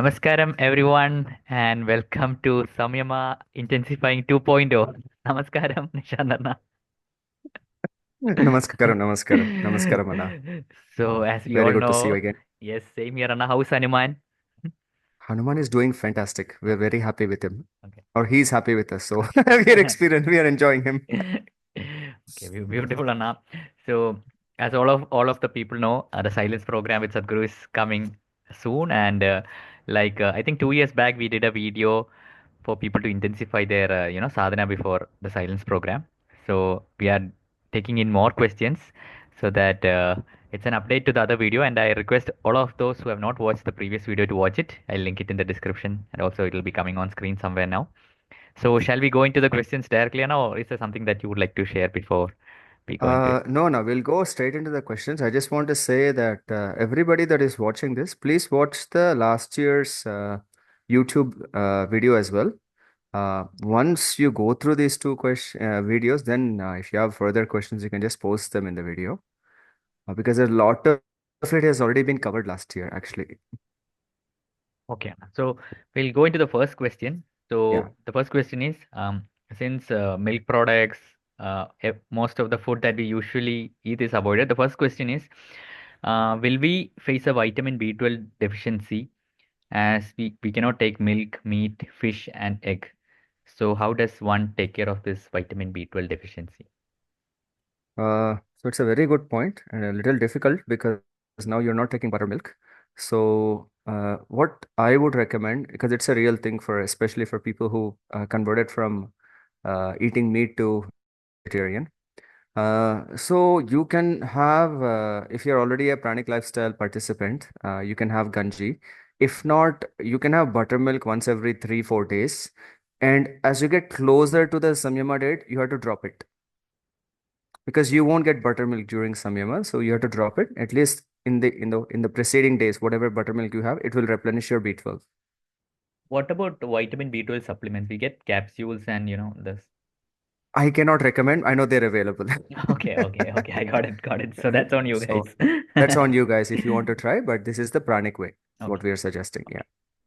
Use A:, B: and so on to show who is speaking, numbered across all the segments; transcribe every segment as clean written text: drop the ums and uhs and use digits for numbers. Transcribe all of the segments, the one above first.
A: Namaskaram, everyone, and welcome to Samyama Intensifying 2.0. Namaskaram, Nishanana.
B: Namaskaram, namaskaram, namaskaram, Anna.
A: So, as we
B: Very
A: all
B: good to see you
A: know,
B: again.
A: yes, same here, Anna. How's Hanuman?
B: Hanuman is doing fantastic. We're very happy with him,
A: Okay,
B: or he's happy with us. So
A: okay.
B: we are experienced. We are enjoying him.
A: Okay, beautiful, Anna. So, as all of the people know, the silence program with Sadhguru is coming soon, and I think 2 years back we did a video for people to intensify their sadhana before the silence program. So we are taking in more questions so that it's an update to the other video, and I request all of those who have not watched the previous video to watch it. I'll link it in the description, and also it will be coming on screen somewhere now. So shall we go into the questions directly now, or is there something that you would like to share before we go into it?
B: No, no, we'll go straight into the questions. I just want to say that everybody that is watching this, please watch the last year's YouTube video as well. Once you go through these two videos, then if you have further questions, you can just post them in the video because a lot of it has already been covered last year, actually.
A: Okay, so we'll go into the first question.
B: Yeah.
A: So the first question is, since milk products, most of the food that we usually eat is avoided. The first question is, will we face a vitamin B12 deficiency as we cannot take milk, meat, fish, and egg? So how does one take care of this vitamin B12 deficiency?
B: So it's a very good point and a little difficult because now you're not taking buttermilk. So what I would recommend, because it's a real thing for especially for people who converted from eating meat to vegetarian. So you can have, if you're already a pranic lifestyle participant, you can have ganji. If not, you can have buttermilk once every 3, 4 days. And as you get closer to the samyama date, you have to drop it because you won't get buttermilk during samyama, so you have to drop it at least in the preceding days. Whatever buttermilk you have, it will replenish your B12.
A: What about the vitamin B12 supplements? We get capsules and this.
B: I cannot recommend. I know they're available.
A: Okay, okay, okay. I got it, got it. So that's on you
B: So
A: guys.
B: that's on you guys if you want to try, but this is the pranic way, what
A: Okay.
B: we are suggesting. Yeah.
A: Okay.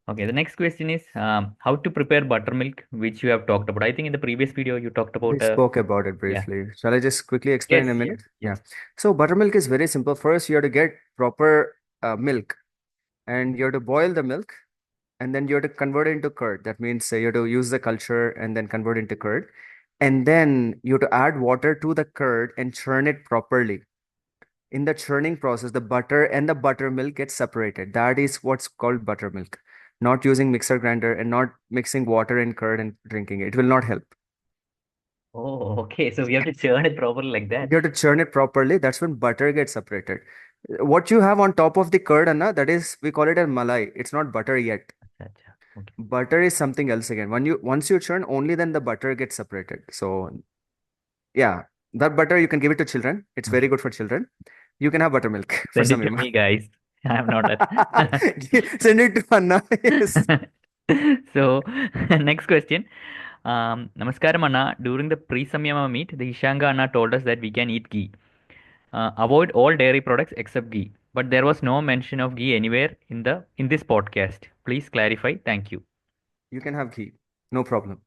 A: Okay. The next question is how to prepare buttermilk, which you have talked about. I think in the previous video you talked
B: We
A: about
B: spoke about it
A: yeah.
B: briefly. Shall I just quickly explain
A: Yes,
B: in a
A: yes,
B: minute?
A: yes.
B: Yeah. So buttermilk is very simple. First, you have to get proper milk and you have to boil the milk and then you have to convert it into curd. That means you have to use the culture and then convert into curd. And then you have to add water to the curd and churn it properly. In the churning process, the butter and the buttermilk get separated. That is what's called buttermilk. Not using mixer grinder and not mixing water and curd and drinking it. It will not help.
A: Oh, okay. So we have to churn it properly like
B: You
A: that.
B: have to churn it properly. That's when butter gets separated. What you have on top of the curd, Anna, that is, we call it a malai. It's not butter yet.
A: Acha, acha. Okay.
B: Butter is something else again. Once you churn, only then the butter gets separated. So yeah, that butter you can give it to children. It's very good for children. You can have buttermilk for
A: Send it
B: some
A: to
B: yama.
A: me, guys. I am not that.
B: Send it to Anna. Yes.
A: So, next question. Namaskaram Anna. During the pre-samyama meet, the Ishanga Anna told us that we can eat ghee. Avoid all dairy products except ghee. But there was no mention of ghee anywhere in this podcast. Please clarify. Thank you.
B: You can have ghee. No problem.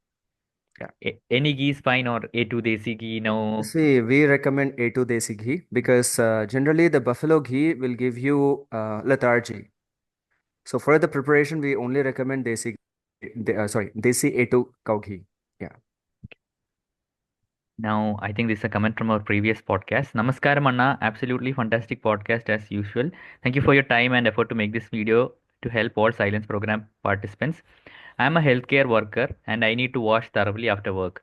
B: Yeah.
A: Any ghee is fine or A2 desi ghee? No.
B: See, we recommend A2 desi ghee because generally the buffalo ghee will give you lethargy. So for the preparation, we only recommend desi A2 cow ghee. Yeah.
A: Now, I think this is a comment from our previous podcast. Namaskaram Anna. Absolutely fantastic podcast as usual. Thank you for your time and effort to make this video to help all silence program participants. I am a healthcare worker and I need to wash thoroughly after work.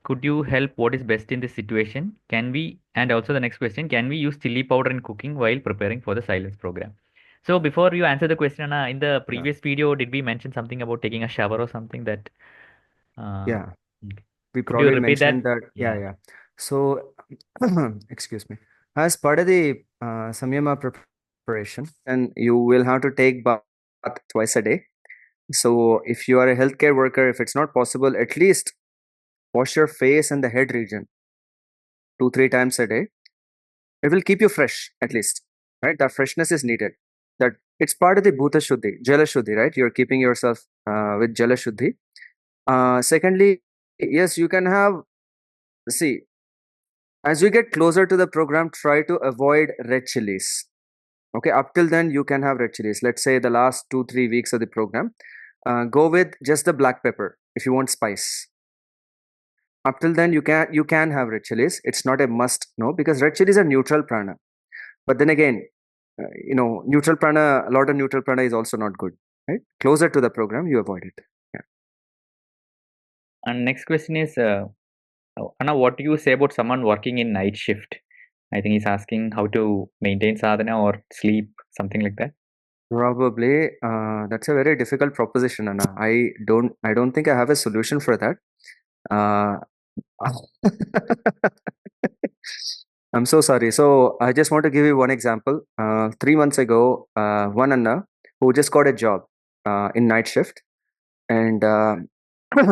A: Could you help what is best in this situation? Can we, and also the next question, can we use chili powder in cooking while preparing for the silence program? So before you answer the question, Anna, in the
B: Yeah.
A: previous video, did we mention something about taking a shower or something that, uh,
B: Yeah. We
A: could you
B: probably
A: repeat that?
B: mentioned that. Yeah.
A: Yeah.
B: Yeah. So, excuse me. As part of the samyama preparation, and you will have to take bath twice a day. So if you are a healthcare worker, if it's not possible, at least wash your face and the head region 2, 3 times a day. It will keep you fresh, at least, right? That freshness is needed. that it's part of the bhuta shuddhi, jala shuddhi, right? You're keeping yourself with jala shuddhi. Secondly, yes, you can have, see, as you get closer to the program, try to avoid red chilies. Okay, up till then you can have red chilies. Let's say the last 2-3 weeks of the program, go with just the black pepper if you want spice. Up till then you can have red chilies. It's not a must, no, because red chilies are neutral prana. But then again, neutral prana, a lot of neutral prana is also not good, right? Closer to the program, you avoid it. Yeah.
A: And next question is, Anna, what do you say about someone working in night shift? I think he's asking how to maintain sadhana or sleep, something like that.
B: Probably, that's a very difficult proposition, Anna. I don't think I have a solution for that. Uh, I'm so sorry. So I just want to give you one example. 3 months ago, one Anna who just got a job in night shift, and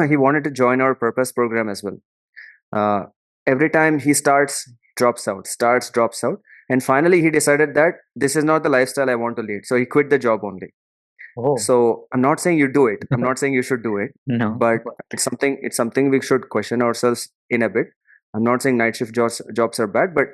B: he wanted to join our purpose program as well. Uh, every time he starts, drops out, starts, drops out, and finally he decided that this is not the lifestyle I want to lead. So he quit the job only.
A: Oh,
B: So I'm not saying you do it. I'm not saying you should do it,
A: no.
B: but it's something we should question ourselves in a bit. I'm not saying night shift jobs are bad, but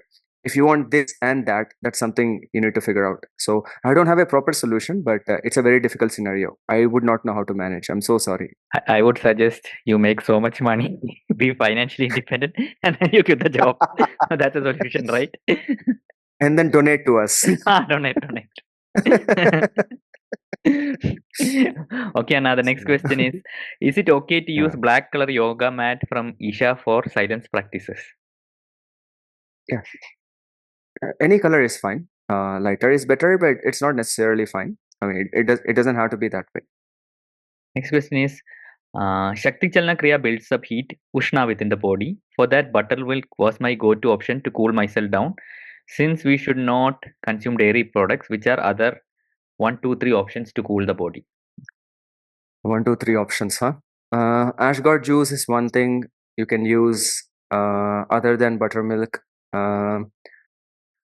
B: if you want this and that, that's something you need to figure out. So I don't have a proper solution, but it's a very difficult scenario. I would not know how to manage. I'm so sorry.
A: I would suggest you make so much money, be financially independent, and then you quit the job. That's a solution, right?
B: And then donate to us.
A: Donate, donate. Okay, now the next question is it okay to use
B: Uh,
A: black color yoga mat from Isha for silence practices?
B: yeah, any color is fine. Lighter is better, but it's not necessarily fine. I mean, it doesn't have to be that way.
A: Next question is Shakti Chalana Kriya builds up heat, Ushna within the body. For that, buttermilk was my go-to option to cool myself down. Since we should not consume dairy products, which are other 1, 2, 3 options to cool the body?
B: 1, 2, 3 options, huh? Ashgard juice is one thing you can use other than buttermilk. Um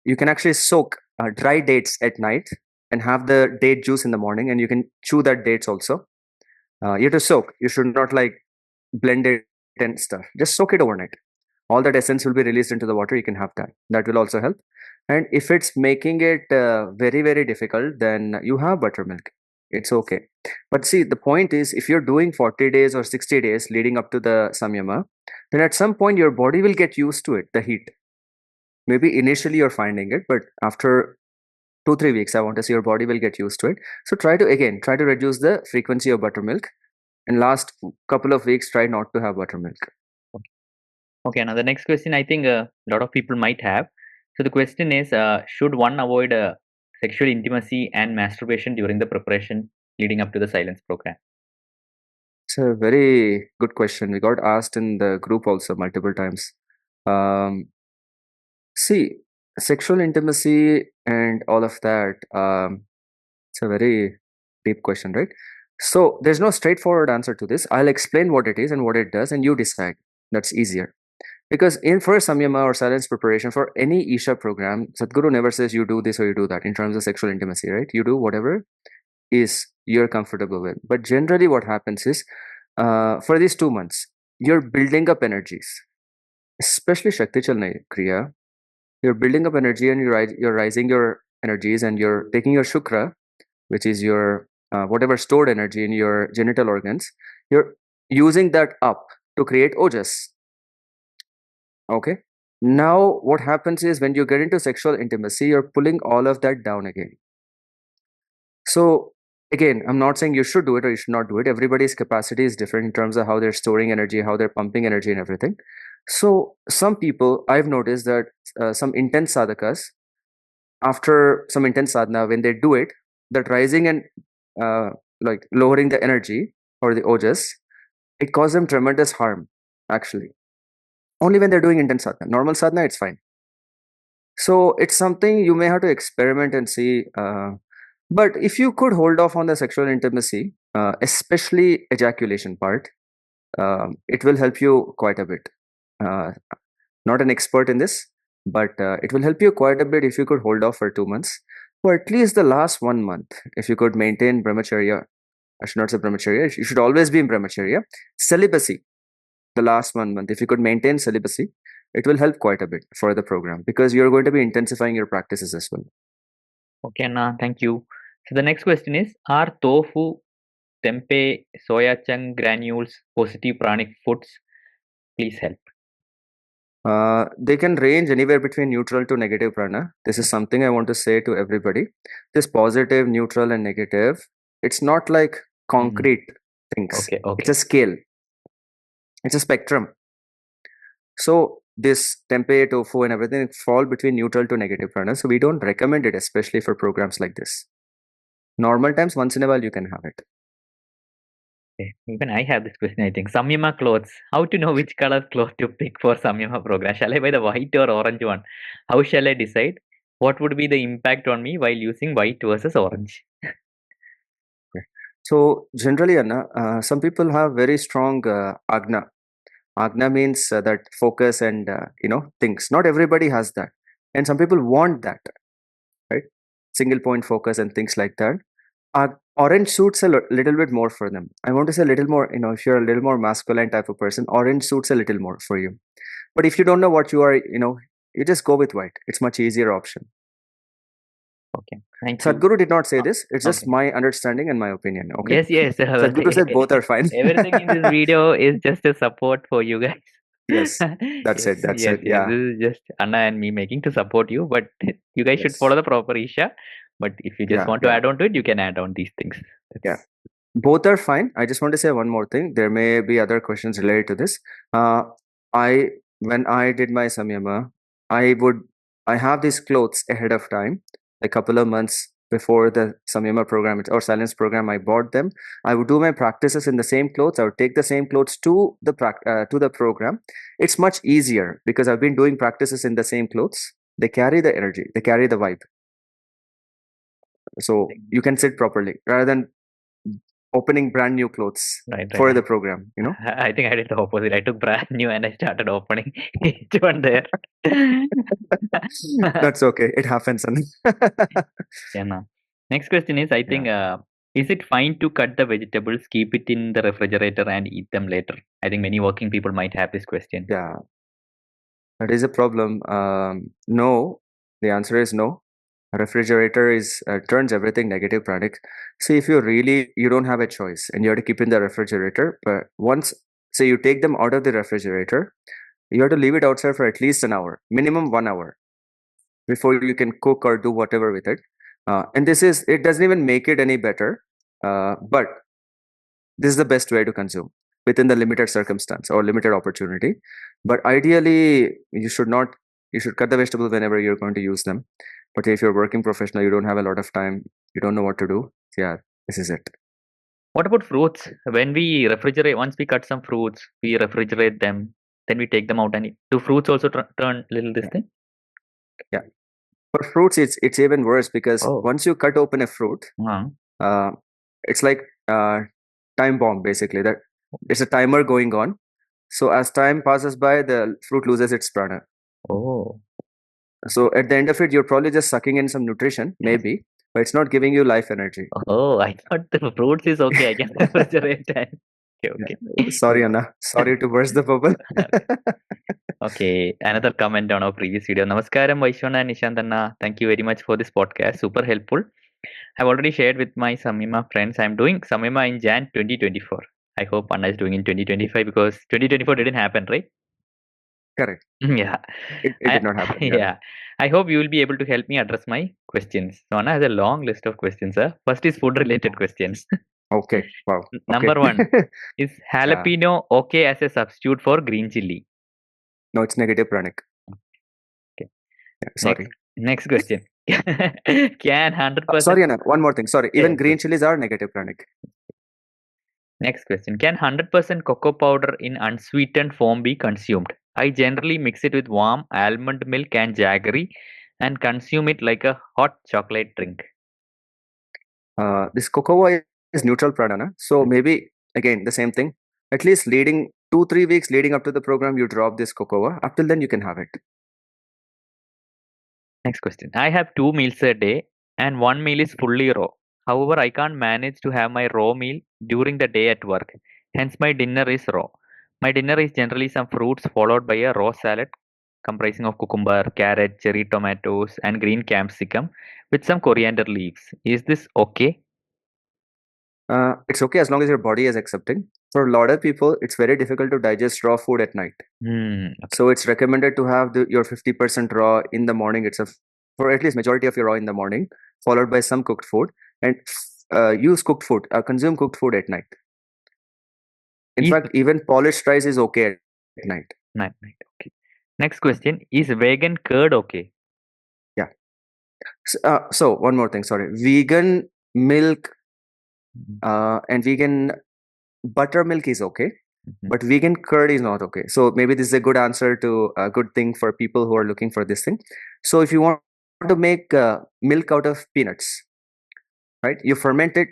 B: you can actually soak dry dates at night and have the date juice in the morning, and you can chew that dates also. You have to soak. You should not like blend it and stuff. Just soak it overnight. All that essence will be released into the water. You can have that. That will also help. And if it's making it very, very difficult, then you have buttermilk. It's okay. But see, the point is, if you're doing 40 days or 60 days leading up to the samyama, then at some point your body will get used to it, the heat. Maybe initially you're finding it, but after 2-3 weeks, I want to see your body will get used to it. So try to reduce the frequency of buttermilk. And last couple of weeks, try not to have buttermilk.
A: Okay, now the next question I think a lot of people might have. So the question is, should one avoid sexual intimacy and masturbation during the preparation leading up to the silence program?
B: It's a very good question. We got asked in the group also multiple times. Um, See, sexual intimacy and all of that, it's a very deep question, right? So there's no straightforward answer to this. I'll explain what it is and what it does, and you decide. That's easier. Because in for samyama or silence preparation for any Isha program, Sadhguru never says you do this or you do that in terms of sexual intimacy, right? You do whatever is you're comfortable with. But generally, what happens is for these 2 months, you're building up energies, especially Shakti Chalana Kriya. You're building up energy and you're rising your energies, and you're taking your shukra, which is your whatever stored energy in your genital organs, you're using that up to create ojas. Okay. Now, what happens is when you get into sexual intimacy, you're pulling all of that down again. So, again, I'm not saying you should do it or you should not do it. Everybody's capacity is different in terms of how they're storing energy, how they're pumping energy, and everything. So, some people, I've noticed that some intense sadhakas, after some intense sadhana, when they do it, that rising and uh, like lowering the energy or the ojas, it causes them tremendous harm, actually. Only when they're doing intense sadhana. Normal sadhana, it's fine. So it's something you may have to experiment and see. But if you could hold off on the sexual intimacy, especially ejaculation part, it will help you quite a bit. Uh, Not an expert in this, but it will help you quite a bit if you could hold off for 2 months. For at least the last 1 month, if you could maintain brahmacharya, I should not say brahmacharya, you should always be in brahmacharya. Celibacy, the last 1 month, if you could maintain celibacy, it will help quite a bit for the program because you're going to be intensifying your practices as well.
A: Okay, Anna, thank you. So the next question is, are tofu, tempe, soya chunk granules positive pranic foods? Please help.
B: They can range anywhere between neutral to negative prana. This is something I want to say to everybody. This positive, neutral, and negative, it's not like concrete things.
A: Okay,
B: It's a scale. It's a spectrum. So this tempeh, tofu, and everything fall between neutral to negative prana. So we don't recommend it, especially for programs like this. Normal times, once in a while, you can have it.
A: Okay. Even I have this question, I think. Samyama clothes. How to know which color cloth to pick for Samyama program? Shall I buy the white or orange one? How shall I decide? What would be the impact on me while using white versus orange?
B: Okay. So generally, Anna, some people have very strong agna. Agna means that focus and things. Not everybody has that, and some people want that, right? Single point focus and things like that. Orange suits a little bit more for them. I want to say a little more. If you're a little more masculine type of person, orange suits a little more for you. But if you don't know what you are, you just go with white. It's much easier option.
A: Okay, thank you.
B: Sadhguru did not say this. It's just
A: Okay.
B: my understanding and my opinion. Okay.
A: Yes.
B: Sadhguru said both are fine.
A: Everything in this video is just a support for you guys.
B: Yes, that's it. That's it. Yeah.
A: This is just Anna and me making to support you, but you guys should
B: Yes.
A: follow the proper Isha. But if you just want to add on to it, you can add on these things.
B: Yeah. Both are fine. I just want to say one more thing. There may be other questions related to this. When I did my samyama, I have these clothes ahead of time, a couple of months before the samyama program or silence program. I bought them. I would do my practices in the same clothes. I would take the same clothes to the program. It's much easier because I've been doing practices in the same clothes. They carry the energy. They carry the vibe. So you can sit properly rather than opening brand new clothes for the program.
A: I think I did the opposite. I took brand new and I started opening each one there.
B: That's okay. It happens.
A: Yeah, no. Next question is, I think, is it fine to cut the vegetables, keep it in the refrigerator and eat them later? I think many working people might have this question.
B: Yeah, that is a problem. No, the answer is no. A refrigerator turns everything negative, pranic. See, if you don't have a choice and you have to keep in the refrigerator, but once, say you take them out of the refrigerator, you have to leave it outside for at least an hour, minimum 1 hour, before you can cook or do whatever with it. And it doesn't even make it any better, but this is the best way to consume within the limited circumstance or limited opportunity. But ideally, you should cut the vegetables whenever you're going to use them. But if you're a working professional, you don't have a lot of time, you don't know what to do. Yeah, this is it.
A: What about fruits? When we refrigerate, once we cut some fruits, we refrigerate them, then we take them out and eat. Do fruits also turn little this thing?
B: Yeah. For fruits, it's even worse because once you cut open a fruit, it's like time bomb basically. That it's a timer going on. So as time passes by, the fruit loses its prana.
A: Oh.
B: So at the end of it, you're probably just sucking in some nutrition, maybe, but it's not giving you life energy.
A: Oh, I thought the fruits is okay. I can refrigerate that. Okay.
B: Sorry, Anna. Sorry to burst the bubble.
A: Okay, another comment on our previous video. Namaskaram, Vaishwana and Nishantanna. Thank you very much for this podcast. Super helpful. I've already shared with my Samyama friends. I'm doing Samyama in Jan 2024. I hope Anna is doing in 2025 because 2024 didn't happen, right?
B: Correct.
A: Yeah.
B: It did not happen.
A: Yeah. I hope you will be able to help me address my questions. So Anna has a long list of questions. First is food related questions.
B: Okay. Wow.
A: Number one, is jalapeno okay as a substitute for green chilli?
B: No, it's negative pranic.
A: Okay.
B: Yeah, sorry.
A: Next question. Can 100%...
B: sorry, Anna. One more thing. Sorry. Even green chilies are negative pranic.
A: Next question. Can 100% cocoa powder in unsweetened form be consumed? I generally mix it with warm almond milk and jaggery and consume it like a hot chocolate drink.
B: This cocoa is neutral pradana. So maybe, again, the same thing. At least 2-3 weeks leading up to the program, you drop this cocoa. Up till then, you can have it.
A: Next question. I have 2 meals a day. and one meal is fully raw. However, I can't manage to have my raw meal during the day at work. Hence, my dinner is raw. My dinner is generally some fruits followed by a raw salad comprising of cucumber, carrot, cherry tomatoes, and green capsicum with some coriander leaves. Is this okay?
B: It's okay as long as your body is accepting. For a lot of people, it's very difficult to digest raw food at night.
A: Okay.
B: So it's recommended to have your 50% raw in the morning itself, for at least majority of your raw in the morning, followed by some cooked food, and use cooked food, consume cooked food at night. In
A: Is
B: fact, even polished rice is okay at night.
A: night. Okay. Next question: is vegan curd okay?
B: Yeah. So one more thing, sorry. Vegan milk and vegan buttermilk is okay,
A: Mhm.
B: but vegan curd is not okay. So maybe this is a good answer to a good thing for people who are looking for this thing. So if you want to make milk out of peanuts, right? You ferment it,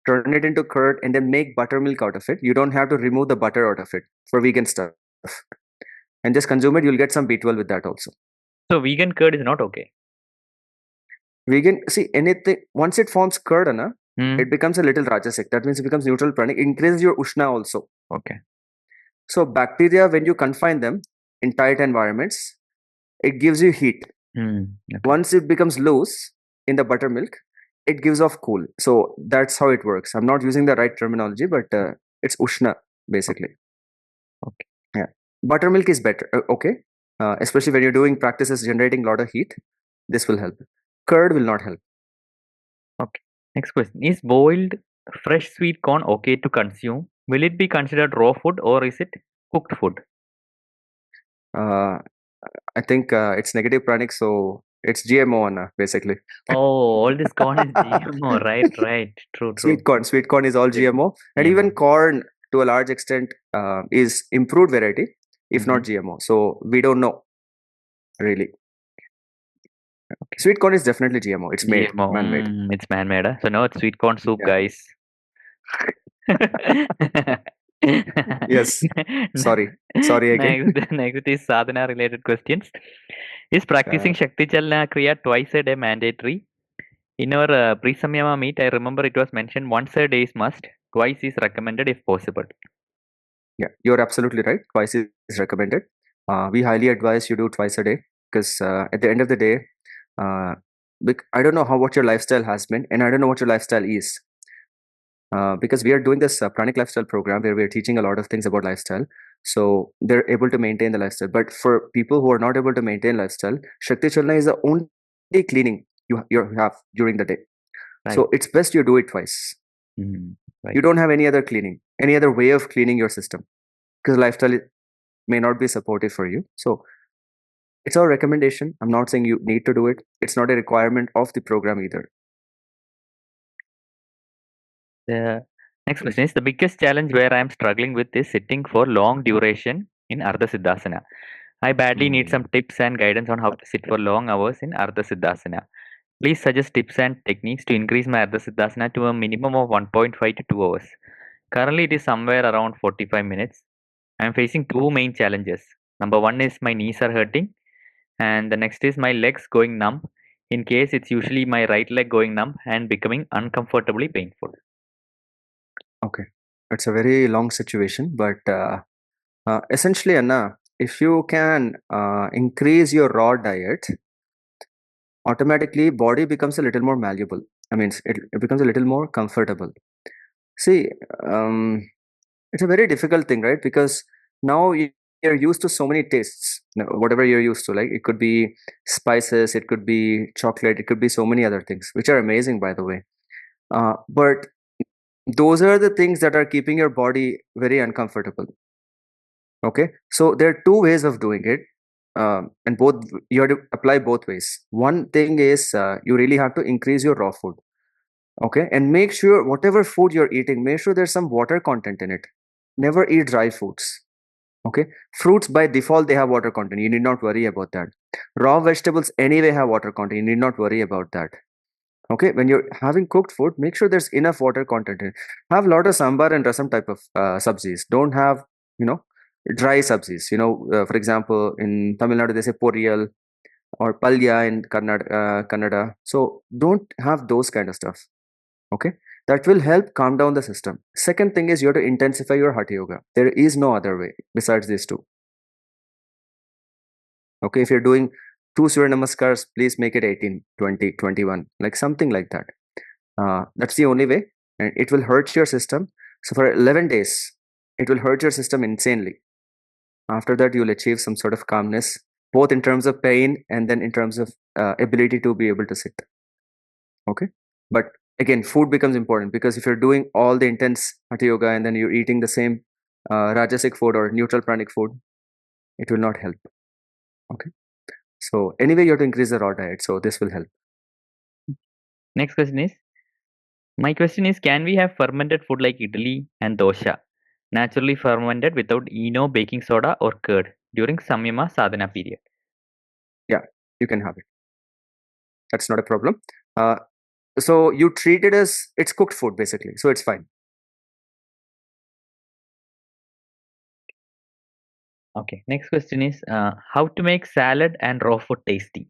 B: turn it into curd, and then make buttermilk out of it. You don't have to remove the butter out of it for vegan stuff, and just consume it. You'll get some B12 with that also.
A: So vegan curd is not okay.
B: Vegan, see anything once it forms curd, Anna,
A: Hmm.
B: it becomes a little rajasic. That means it becomes neutral pranic, increases your ushna also.
A: Okay.
B: So bacteria, when you confine them in tight environments, it gives you heat.
A: Okay.
B: Once it becomes loose in the buttermilk, it gives off cool. So that's how it works. I'm not using the right terminology, but it's ushna basically.
A: Okay.
B: Yeah, buttermilk is better. Okay, especially when you're doing practices generating a lot of heat, this will help. Curd will not help.
A: Okay. Next question: is boiled fresh sweet corn okay to consume? Will it be considered raw food or is it cooked food?
B: Uh, I think it's negative pranic, so it's GMO, Anna, basically.
A: Oh, all this corn is GMO, right? Right. True. True.
B: Sweet corn is all
A: Yes.
B: GMO, and even
A: GMO.
B: corn to a large extent is improved variety, if
A: Mm-hmm.
B: not GMO. So we don't know really.
A: Okay.
B: Sweet corn is definitely GMO. It's made,
A: GMO.
B: man-made.
A: It's man-made. So no, it's sweet corn soup,
B: Yeah.
A: guys.
B: Yes. Sorry again.
A: Next is sadhana related questions. Is practicing
B: Uh,
A: Shakti Chalana Kriya twice a day mandatory? In our pre-samyama meet, I remember it was mentioned once a day is must, twice is recommended if possible.
B: yeah, you're absolutely right. Twice is recommended. We highly advise you do twice a day because at the end of the day, uh, I don't know what your lifestyle has been, and I don't know what your lifestyle is. Because we are doing this pranic lifestyle program where we are teaching a lot of things about lifestyle, so they're able to maintain the lifestyle. But for people who are not able to maintain lifestyle, Shakti Chalana is the only cleaning you have during the day.
A: Right.
B: So it's best you do it twice.
A: Right.
B: You don't have any other cleaning, any other way of cleaning your system because lifestyle may not be supportive for you. So it's our recommendation. I'm not saying you need to do it. It's not a requirement of the program either.
A: The next question is the biggest challenge where I am struggling with is sitting for long duration in Ardha Siddhasana. I badly need some
B: Hmm.
A: tips and guidance on how to sit for long hours in Ardha Siddhasana. Please suggest tips and techniques to increase my Ardha Siddhasana to a minimum of 1.5 to 2 hours. Currently, it is somewhere around 45 minutes. I am facing two main challenges. Number one is my knees are hurting, and the next is my legs going numb. In case it's usually my right leg going numb and becoming uncomfortably painful.
B: Okay, it's a very long situation, but essentially, Anna, if you can increase your raw diet, automatically body becomes a little more malleable. I mean, it becomes a little more comfortable. See, um, it's a very difficult thing, right? Because now you're used to so many tastes, whatever you're used to. Like it could be spices, it could be chocolate, it could be so many other things, which are amazing, by the way. But those are the things that are keeping your body very uncomfortable. Okay, so there are two ways of doing it, and both you have to apply both ways. One thing is you really have to increase your raw food. Okay, and make sure whatever food you're eating, make sure there's some water content in it. Never eat dry foods. Okay, fruits by default they have water content. You need not worry about that. Raw vegetables anyway have water content. You need not worry about that. Okay, when you're having cooked food, make sure there's enough water content in it. Have a lot of sambar and rasam type of sabzis. Don't have, you know, dry sabzis. For example, in Tamil Nadu, they say poriyal. or palya in Kannada. So don't have those kind of stuff. Okay, that will help calm down the system. Second thing is you have to intensify your hatha yoga. There is no other way besides these two. Okay, if you're doing two Surya Namaskars, please make it 18, 20, 21, like something like that. That's the only way, and it will hurt your system. So for 11 days, it will hurt your system insanely. After that, you'll achieve some sort of calmness, both in terms of pain and then in terms of ability to be able to sit. Okay, but again, food becomes important, because if you're doing all the intense hatha yoga and then you're eating the same rajasic food or neutral pranic food, it will not help. Okay, so anyway, you have to increase the raw diet, so this will help.
A: Next question is, my question is, can we have fermented food like idli and dosa, naturally fermented without eno, baking soda, or curd during Samyama Sadhana period?
B: Yeah, you can have it. That's not a problem. So you treat it as it's cooked food basically, so it's fine.
A: Okay. Next question is, how to make salad and raw food tasty?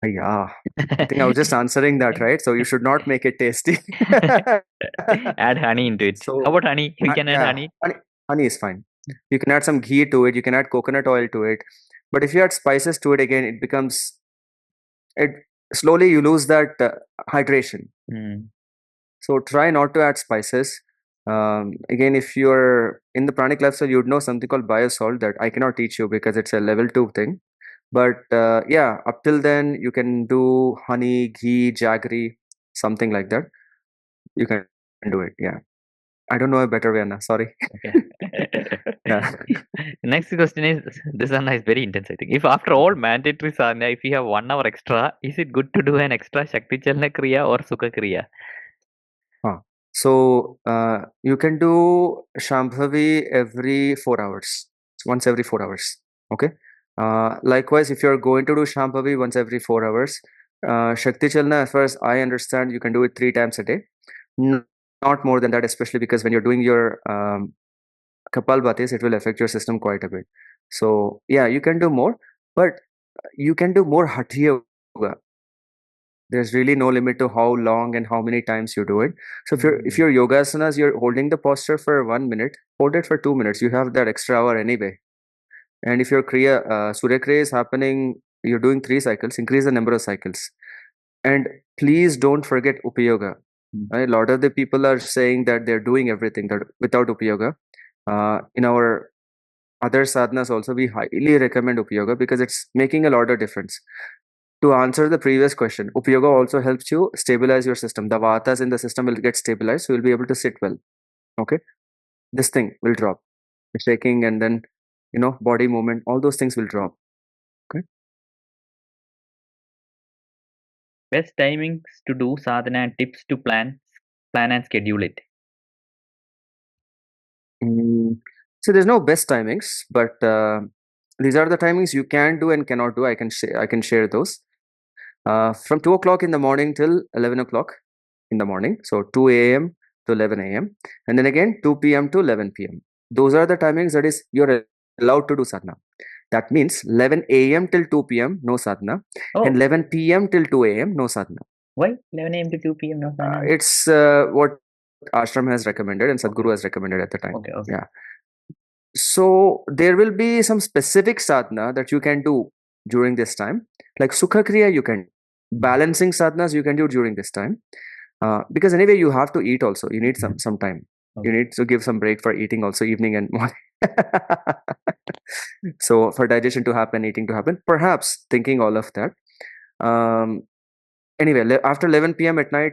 B: Yeah, I think I was just answering that, right? So you should not make it tasty.
A: Add honey into it. How
B: So
A: about honey? We can add
B: yeah,
A: honey.
B: honey is fine. You can add some ghee to it. You can add coconut oil to it. But if you add spices to it again, it becomes it slowly you lose that hydration.
A: Hmm.
B: So try not to add spices. Again, if you're in the pranic lifestyle, you'd know something called biosalt that I cannot teach you because it's a level 2 thing. But yeah, up till then, you can do honey, ghee, jaggery, something like that. You can do it. Yeah. I don't know a better way, Anna. Sorry.
A: Okay.
B: Yeah.
A: Next question is, this one is very intense, I think. If after all mandatory sadhana, if you have 1 hour extra, is it good to do an extra Shakti Chalana Kriya or Sukha Kriya?
B: Huh. So you can do Shambhavi every 4 hours, once every 4 hours. Okay. Likewise, if you're going to do Shambhavi once every 4 hours, Shakti Chalana, as far as I understand, you can do it 3 times a day. N- Not more than that, especially because when you're doing your Kapalbhatis, it will affect your system quite a bit. So yeah, you can do more, but you can do more Hatha Yoga. There's really no limit to how long and how many times you do it. So if your yoga asanas, you're holding the posture for 1 minute, hold it for 2 minutes. You have that extra hour anyway. And if your kriya, Surya Kriya is happening, you're doing 3 cycles, increase the number of cycles. And please don't forget Upayoga. Right? A lot of the people are saying that they're doing everything that without Upayoga. In our other sadhanas also, we highly recommend Upayoga because it's making a lot of difference. To answer the previous question, Upayoga also helps you stabilize your system. The vatas in the system will get stabilized, so you'll be able to sit well. Okay, this thing will drop, the shaking, and then body movement. All those things will drop. Okay.
A: Best timings to do sadhana and tips to plan and schedule it.
B: So there's no best timings, but these are the timings you can do and cannot do. I can share those. From 2 o'clock in the morning till 11 o'clock in the morning. So 2 a.m. to 11 a.m. and then again 2 p.m. to 11 p.m. Those are the timings that is you're allowed to do sadhana. That means 11 a.m. till 2 p.m. no sadhana, and
A: Oh,
B: 11 p.m. till 2 a.m. no sadhana.
A: why 11 a.m. to 2 p.m. no sadhana?
B: It's what ashram has recommended and
A: Okay.
B: Sadhguru has recommended at the time.
A: Okay.
B: Yeah. So there will be some specific sadhana that you can do during this time, like Sukha Kriya. You can balancing sadhanas you can do during this time, because anyway you have to eat also. You need some time. You
A: Okay.
B: need to give some break for eating also evening and morning. So for digestion to happen, eating to happen, perhaps thinking all of that. Um, anyway, after 11 p.m. at night,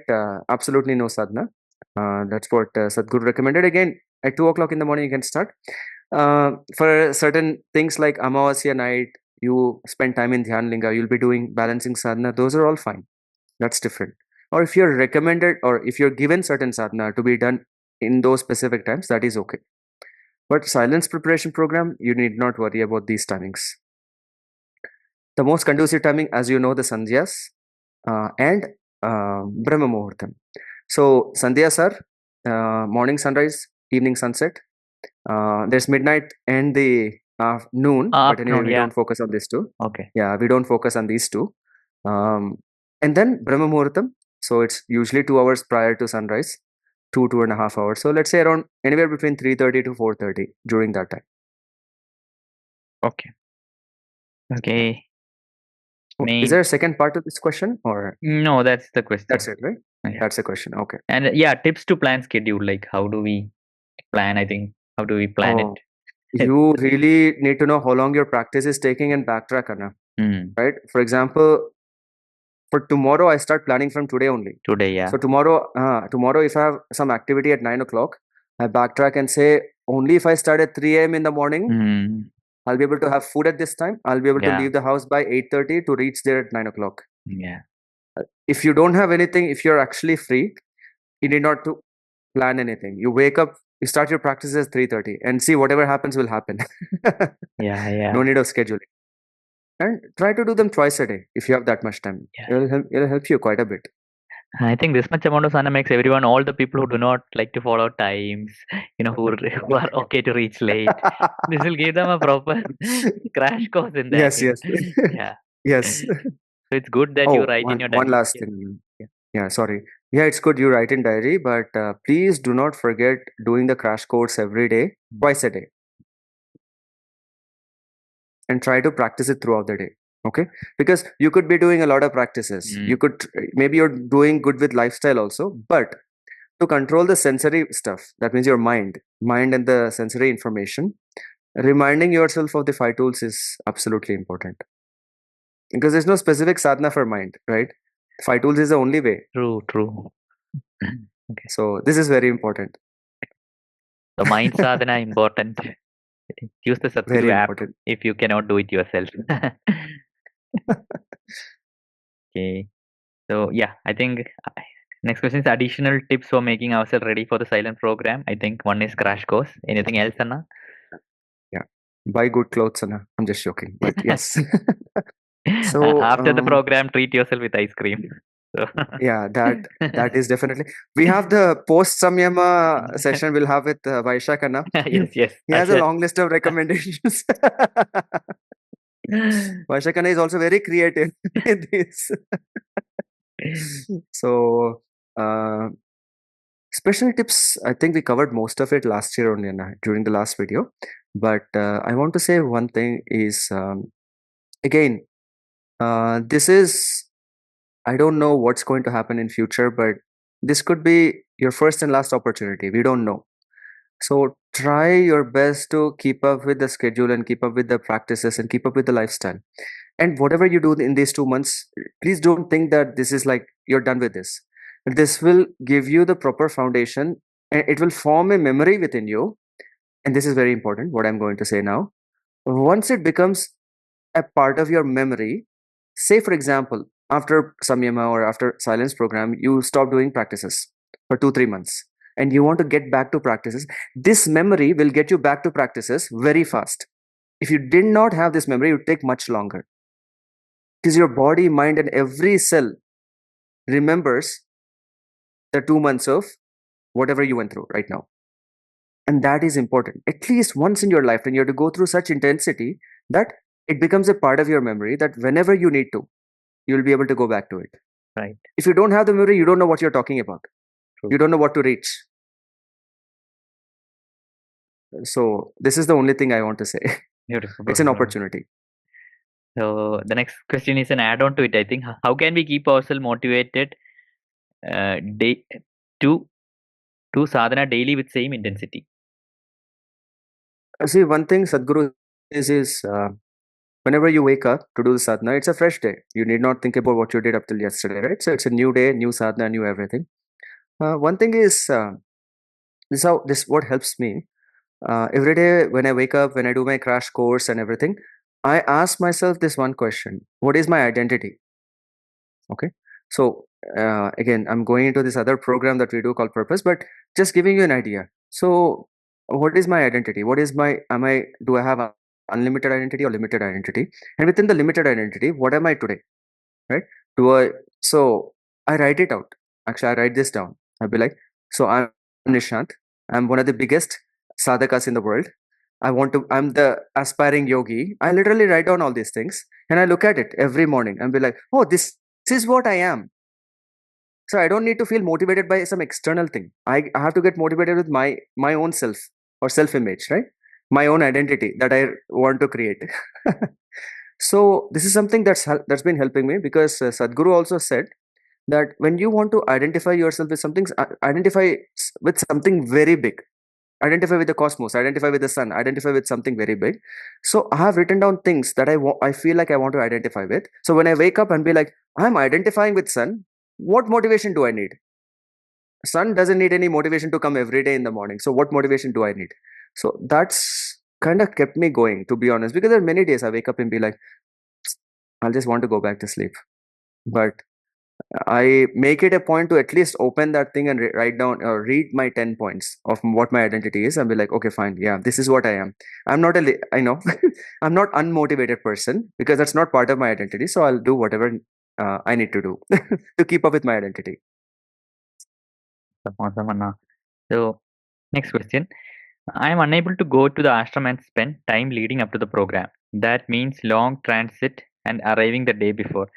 B: absolutely no sadhana. That's what Sadhguru recommended. Again, at 2 o'clock in the morning, you can start. For certain things like Amavasya night, you spend time in Dhyan Linga, you'll be doing balancing sadhana. Those are all fine. That's different. Or if you're recommended or if you're given certain sadhana to be done in those specific times, that is okay. But silence preparation program, you need not worry about these timings. The most conducive timing, as you know, the sandhyas and Brahma Muhurtam. So sandhyas are morning sunrise, evening sunset. There's midnight and the noon, but anyway,
A: Afternoon,
B: we
A: yeah.
B: don't focus on these two.
A: Okay.
B: Yeah, we don't focus on these two. And then Brahma Muhurtam. So it's usually 2 hours prior to sunrise, 2.5 hours. So let's say around anywhere between 3:30 to 4:30 during that time.
A: Okay. Okay.
B: Is
A: Main.
B: there a second part of this question, or
A: No, that's the question.
B: that's it, right?
A: Yeah.
B: That's the question. Okay.
A: And yeah, tips to plan schedule. Like, how do we plan? I think, how do we plan
B: Oh,
A: it?
B: you really need to know how long your practice is taking and backtrack, Anna. Right? For example, for tomorrow, I start planning from today only.
A: Today, yeah.
B: So tomorrow, if I have some activity at 9 o'clock, I backtrack and say only if I start at 3 a.m. in the morning, I'll be able to have food at this time. I'll be able to
A: Yeah.
B: leave the house by 8:30 to reach there at 9 o'clock.
A: Yeah.
B: If you don't have anything, if you're actually free, you need not to plan anything. You wake up, you start your practices at 3:30 and see whatever happens will happen.
A: Yeah. Yeah.
B: No need of scheduling. And try to do them twice a day if you have that much time.
A: Yeah.
B: It'll help you quite a bit.
A: I think this much amount of sana makes everyone, all the people who do not like to follow times, who are okay to reach late. This will give them a proper crash course in that.
B: Yes, yes.
A: Yeah.
B: Yes.
A: So it's good that you
B: Oh,
A: write in your
B: one
A: diary.
B: last thing. Yeah, sorry. Yeah, it's good you write in diary, but please do not forget doing the crash course every day, twice a day, and try to practice it throughout the day. Okay? Because you could be doing a lot of practices. You could, maybe you're doing good with lifestyle also, but to control the sensory stuff, that means your mind and the sensory information, reminding yourself of the 5 tools is absolutely important. Because there's no specific sadhana for mind, right? 5 tools is the only way.
A: True. Okay.
B: So this is very important.
A: The mind sadhana important. Use the Sadhguru
B: Very
A: app
B: important.
A: if you cannot do it yourself. Okay. So yeah, I think next question is additional tips for making ourselves ready for the silent program. I think one is crash course. Anything else, Anna?
B: Yeah. Buy good clothes, Anna. I'm just joking, but yes. So
A: After the program, treat yourself with ice cream. So
B: yeah, that is definitely. We have the post Samyama session. We'll have with Vaishak Anna.
A: yes.
B: He has a long list of recommendations. Vaishak Anna is also very creative in this. So special tips, I think we covered most of it last year only, Anna, during the last video. But I want to say one thing is, again, this is, I don't know what's going to happen in future, but this could be your first and last opportunity. We don't know. So try your best to keep up with the schedule and keep up with the practices and keep up with the lifestyle. And whatever you do in these 2 months, please don't think that this is like you're done with this. This will give you the proper foundation and it will form a memory within you. And this is very important, what I'm going to say now. Once it becomes a part of your memory, say for example, after Samyama or after silence program, you stop doing practices for 2-3 months and you want to get back to practices, this memory will get you back to practices very fast. If you did not have this memory, it would take much longer. Because your body, mind, and every cell remembers the 2 months of whatever you went through right now. And that is important. At least once in your life, and you have to go through such intensity that it becomes a part of your memory that whenever you need to, you'll be able to go back to it.
A: Right.
B: If you don't have the memory, you don't know what you're talking about.
A: True.
B: You don't know what to reach. So this is the only thing I want to say.
A: Beautiful.
B: It's an opportunity.
A: So the next question is an add-on to it. I think how can we keep ourselves motivated to sadhana daily with same intensity?
B: See, one thing Sadhguru is whenever you wake up to do the sadhana, it's a fresh day. You need not think about what you did up till yesterday, right? So it's a new day, new sadhana, new everything. One thing is this what helps me. Every day when I wake up, when I do my crash course and everything, I ask myself this one question: what is my identity? Okay. So again, I'm going into this other program that we do called Purpose, but just giving you an idea. So what is my identity? What is my, do I have a unlimited identity or limited identity? And within the limited identity, what am I today? Right? So I write it out. Actually, I write this down. I'll be like, so I'm Nishant. I'm one of the biggest sadhakas in the world. I'm the aspiring yogi. I literally write down all these things and I look at it every morning and be like, oh, this is what I am. So I don't need to feel motivated by some external thing. I have to get motivated with my own self or self image, right? My own identity that I want to create. So this is something that's been helping me, because Sadhguru also said that when you want to identify yourself with something, with something very big. Identify with the cosmos, identify with the sun, identify with something very big. So I have written down things that I feel like I want to identify with. So when I wake up and be like, I'm identifying with sun, what motivation do I need? Sun doesn't need any motivation to come every day in the morning. So what motivation do I need? So that's kind of kept me going, to be honest, because there are many days I wake up and be like, I'll just want to go back to sleep. But I make it a point to at least open that thing and write down or read my 10 points of what my identity is and be like, okay, fine. Yeah, this is what I am. I'm not I know, I'm not unmotivated person, because that's not part of my identity. So I'll do whatever I need to do to keep up with my identity.
A: Awesome, Anna. So, next question. I am unable to go to the ashram and spend time leading up to the program. That means long transit and arriving the day before.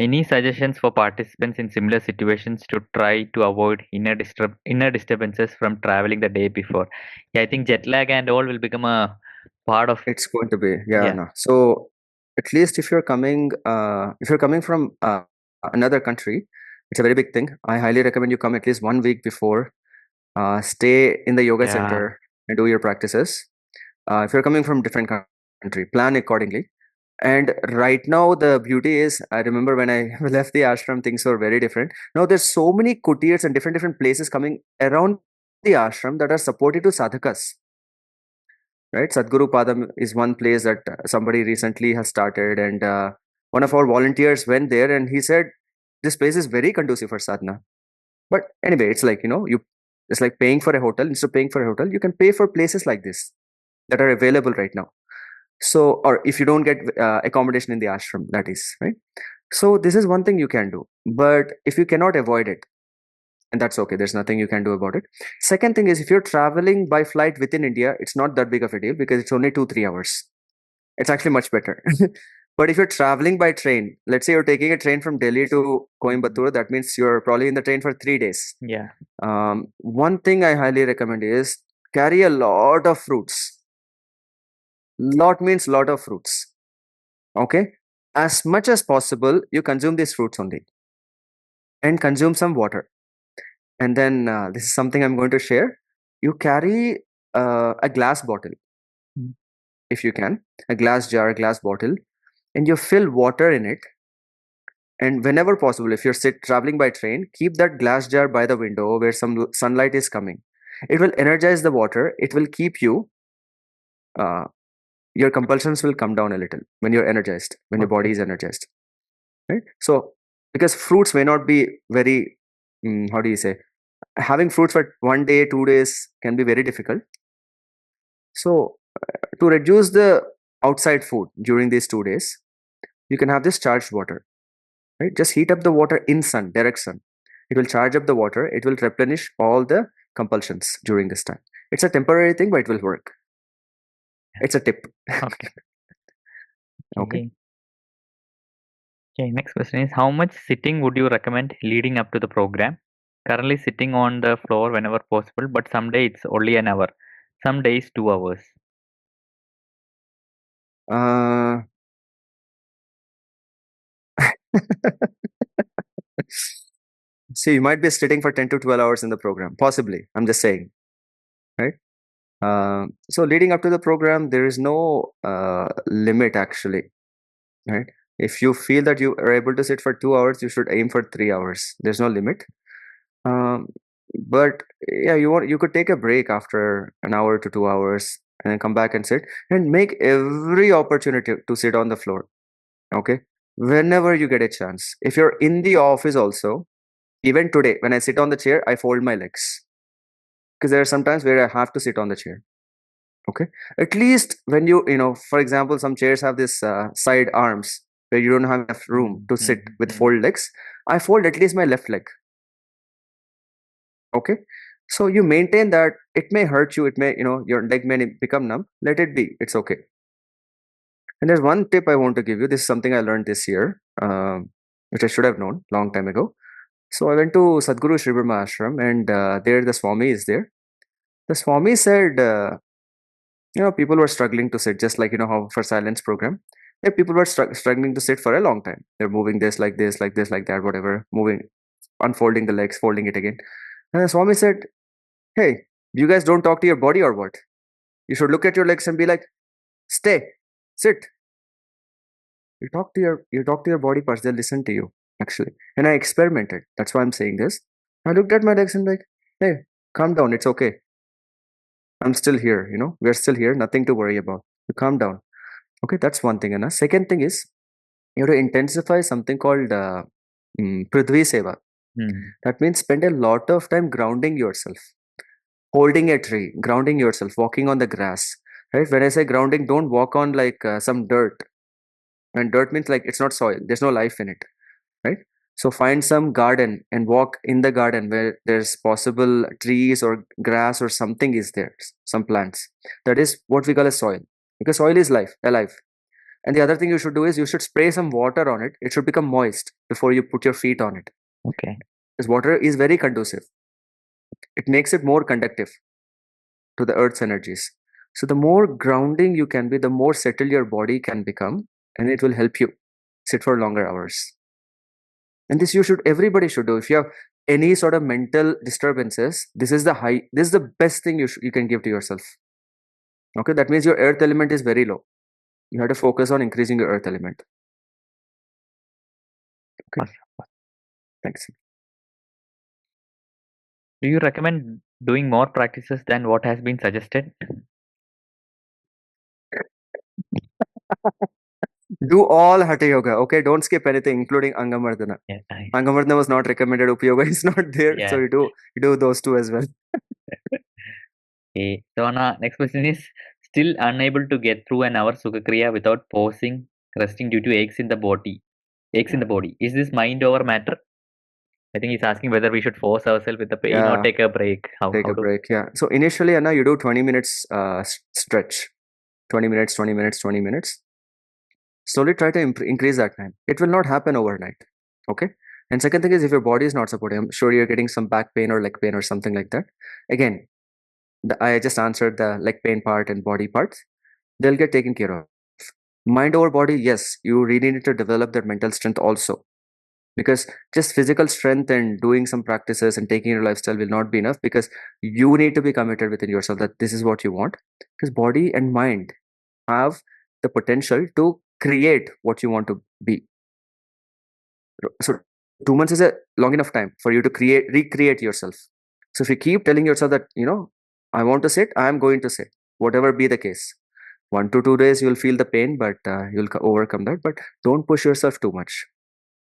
A: Any suggestions for participants in similar situations to try to avoid inner disturbances from traveling the day before? Yeah, I think jet lag and all will become a part of.
B: It's going to be, yeah,
A: Yeah,
B: no. So at least if you're coming from another country, it's a very big thing. I highly recommend you come at least 1 week before. Stay in the yoga
A: yeah,
B: center and do your practices. If you're coming from different country, plan accordingly. And right now, the beauty is, I remember when I left the ashram, things were very different. Now there's so many kutirs and different places coming around the ashram that are supported to sadhakas, right? Sadhguru Padam is one place that somebody recently has started, and one of our volunteers went there and he said, this place is very conducive for sadhana. But anyway, it's like, it's like paying for a hotel. Instead of paying for a hotel, you can pay for places like this that are available right now. So, or if you don't get accommodation in the ashram, that is, right? So this is one thing you can do. But if you cannot avoid it, and that's okay, there's nothing you can do about it. Second thing is, if you're traveling by flight within India, it's not that big of a deal because it's only 2-3 hours. It's actually much better. But if you're traveling by train, let's say you're taking a train from Delhi to Coimbatore, that means you're probably in the train for 3 days.
A: yeah.
B: One thing I highly recommend is carry a lot of fruits. Lot means lot of fruits. Okay? As much as possible, you consume these fruits only and consume some water. And then this is something I'm going to share. You carry a glass bottle,
A: Mm.
B: if you can, a glass jar, a glass bottle, and you fill water in it. And whenever possible, if you're traveling by train, keep that glass jar by the window where some sunlight is coming. It will energize the water. It will keep you, uh, your compulsions will come down a little when you're energized, when your body
A: Okay.
B: is energized. Right? So, because fruits may not be very, how do you say, having fruits for 1 day, 2 days can be very difficult. So, to reduce the outside food during these 2 days, you can have this charged water. Right? Just heat up the water in sun, direct sun. It will charge up the water. It will replenish all the compulsions during this time. It's a temporary thing, but it will work. It's a tip.
A: Okay.
B: Okay.
A: Okay. Okay. Next question is, how much sitting would you recommend leading up to the program? Currently sitting on the floor whenever possible, but some days it's only an hour. Some days 2 hours.
B: Uh, see, you might be sitting for 10 to 12 hours in the program, possibly. I'm just saying, right? So leading up to the program, there is no limit actually, right? If you feel that you are able to sit for 2 hours, you should aim for 3 hours. There's no limit. Um, but yeah, you could take a break after an hour to 2 hours and then come back and sit and make every opportunity to sit on the floor. Okay, whenever you get a chance. If you're in the office also, even today when I sit on the chair, I fold my legs because there are some times where I have to sit on the chair. Okay, at least when for example, some chairs have this side arms where you don't have enough room
A: Mm,
B: to
A: mm,
B: sit with
A: mm.
B: fold legs. I fold at least my left leg. Okay, So you maintain that. It may hurt you, it may, your leg may become numb. Let it be. It's okay. And there's one tip I want to give you. This is something I learned this year, which I should have known long time ago. So I went to Sadhguru Sri Brahma ashram, and there the Swami is there. The Swami said, people were struggling to sit, just like, how for silence program. Yeah, people were struggling to sit for a long time. They're moving this, like this, like this, like that, whatever, moving, unfolding the legs, folding it again. And the Swami said, hey, you guys don't talk to your body or what? You should look at your legs and be like, stay, sit. You talk to your body parts, they'll listen to you, actually. And I experimented. That's why I'm saying this. I looked at my legs and like, hey, calm down, it's okay. I'm still here, we're still here, nothing to worry about. You calm down. Okay, that's one thing. And the second thing is, you have to intensify something called Prithvi Seva. That means spend a lot of time grounding yourself, holding a tree, grounding yourself, walking on the grass. Right? When I say grounding, don't walk on like some dirt. And dirt means like it's not soil, there's no life in it. Right? So find some garden and walk in the garden where there's possible trees or grass or something is there, some plants. That is what we call as soil. Because soil is life, alive. And the other thing you should do is you should spray some water on it. It should become moist before you put your feet on it.
A: Okay.
B: Because water is very conducive. It makes it more conductive to the earth's energies. So the more grounding you can be, the more settled your body can become, and it will help you sit for longer hours. And this everybody should do. If you have any sort of mental disturbances, this is the best thing you can give to yourself. Okay, that means your earth element is very low. You have to focus on increasing your earth element. Okay. Thanks.
A: Do you recommend doing more practices than what has been suggested?
B: Do all Hatha Yoga, okay? Don't skip anything, including Angamardana.
A: Yeah.
B: Angamardana was not recommended. Upa Yoga is not there,
A: Yeah.
B: so you do those two as well.
A: Okay. So next question is, still unable to get through an hour Sukha Kriya without pausing, resting due to aches in the body. Aches in the body. Is this mind over matter? I think he's asking whether we should force ourselves with the pain or take a break.
B: Take a break, yeah. So initially, Anna, you do 20 minutes stretch. 20 minutes, 20 minutes, 20 minutes. Slowly try to increase that time. It will not happen overnight, okay? And second thing is, if your body is not supporting, I'm sure you're getting some back pain or leg pain or something like that. Again, I just answered the leg pain part and body parts. They'll get taken care of. Mind over body, yes, you really need to develop that mental strength also. Because just physical strength and doing some practices and taking your lifestyle will not be enough, because you need to be committed within yourself that this is what you want. Because body and mind have the potential to create what you want to be. So 2 months is a long enough time for you to recreate yourself. So if you keep telling yourself that, I want to sit, I am going to sit, whatever be the case. 1 to 2 days you'll feel the pain, but you'll overcome that. But don't push yourself too much.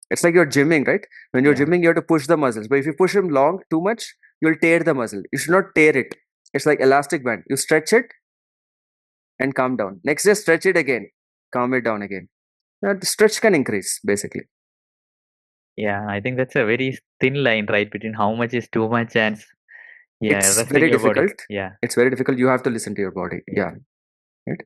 B: It's like you're gymming, right? When you're gymming, you have to push the muscles. But if you push them too much, you'll tear the muscle. You should not tear it. It's like elastic band. You stretch it and calm down. Next day, stretch it again. Calm it down again. Now, the stretch can increase, basically.
A: Yeah, I think that's a very thin line, right, between how much is too much and
B: it's
A: resting
B: very
A: your body.
B: difficult.
A: Yeah.
B: It's very difficult. You have to listen to your body. Yeah. Right?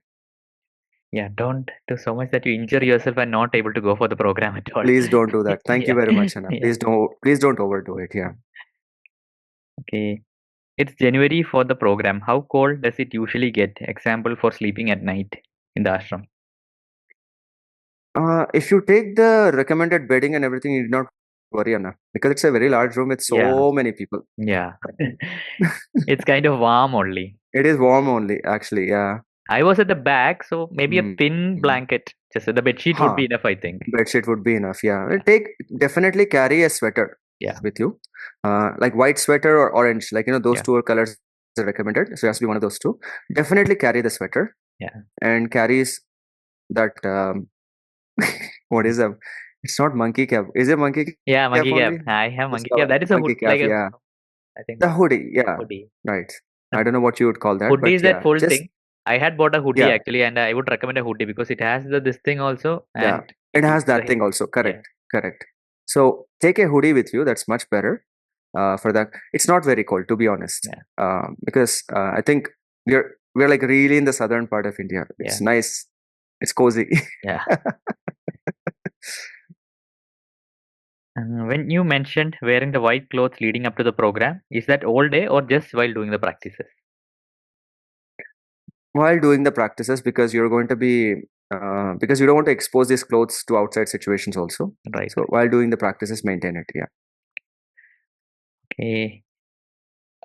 A: Yeah, don't do so much that you injure yourself and not able to go for the program at all.
B: Please don't do that. Thank you very much, Anna.
A: Yeah.
B: Please don't overdo it. Yeah.
A: Okay. It's January for the program. How cold does it usually get? Example for sleeping at night in the ashram.
B: If you take the recommended bedding and everything, you do not worry, Anna, because it's a very large room with so many people.
A: Yeah. It's kind of warm only.
B: It is warm only, actually. Yeah.
A: I was at the back, so maybe a thin blanket. Just the bedsheet would be enough, I think.
B: Bedsheet would be enough. Yeah. Definitely carry a sweater.
A: Yeah.
B: With you, like white sweater or orange, like those two are colors are recommended. So it has to be one of those two. Definitely carry the sweater.
A: Yeah.
B: And carries that. What is that? It's not monkey cap. Is it monkey cap?
A: Yeah, monkey cap.
B: Only?
A: I have monkey cap. That is a
B: monkey
A: hood,
B: cap. Yeah.
A: I think
B: The hoodie. Yeah.
A: Hoodie.
B: Right. I don't know what you would call that.
A: Hoodie is that full
B: just,
A: thing. I had bought a hoodie actually, and I would recommend a hoodie because it has this thing also. And
B: it has that thing also. Correct. Correct. So take a hoodie with you. That's much better. for that. It's not very cold, to be honest, because I think we're like really in the southern part of India. It's nice. It's cozy.
A: Yeah. When you mentioned wearing the white clothes leading up to the program, is that all day or just while doing the practices?
B: While doing the practices, because you're going to be because you don't want to expose these clothes to outside situations also.
A: Right.
B: So while doing the practices, maintain it. Yeah.
A: Okay.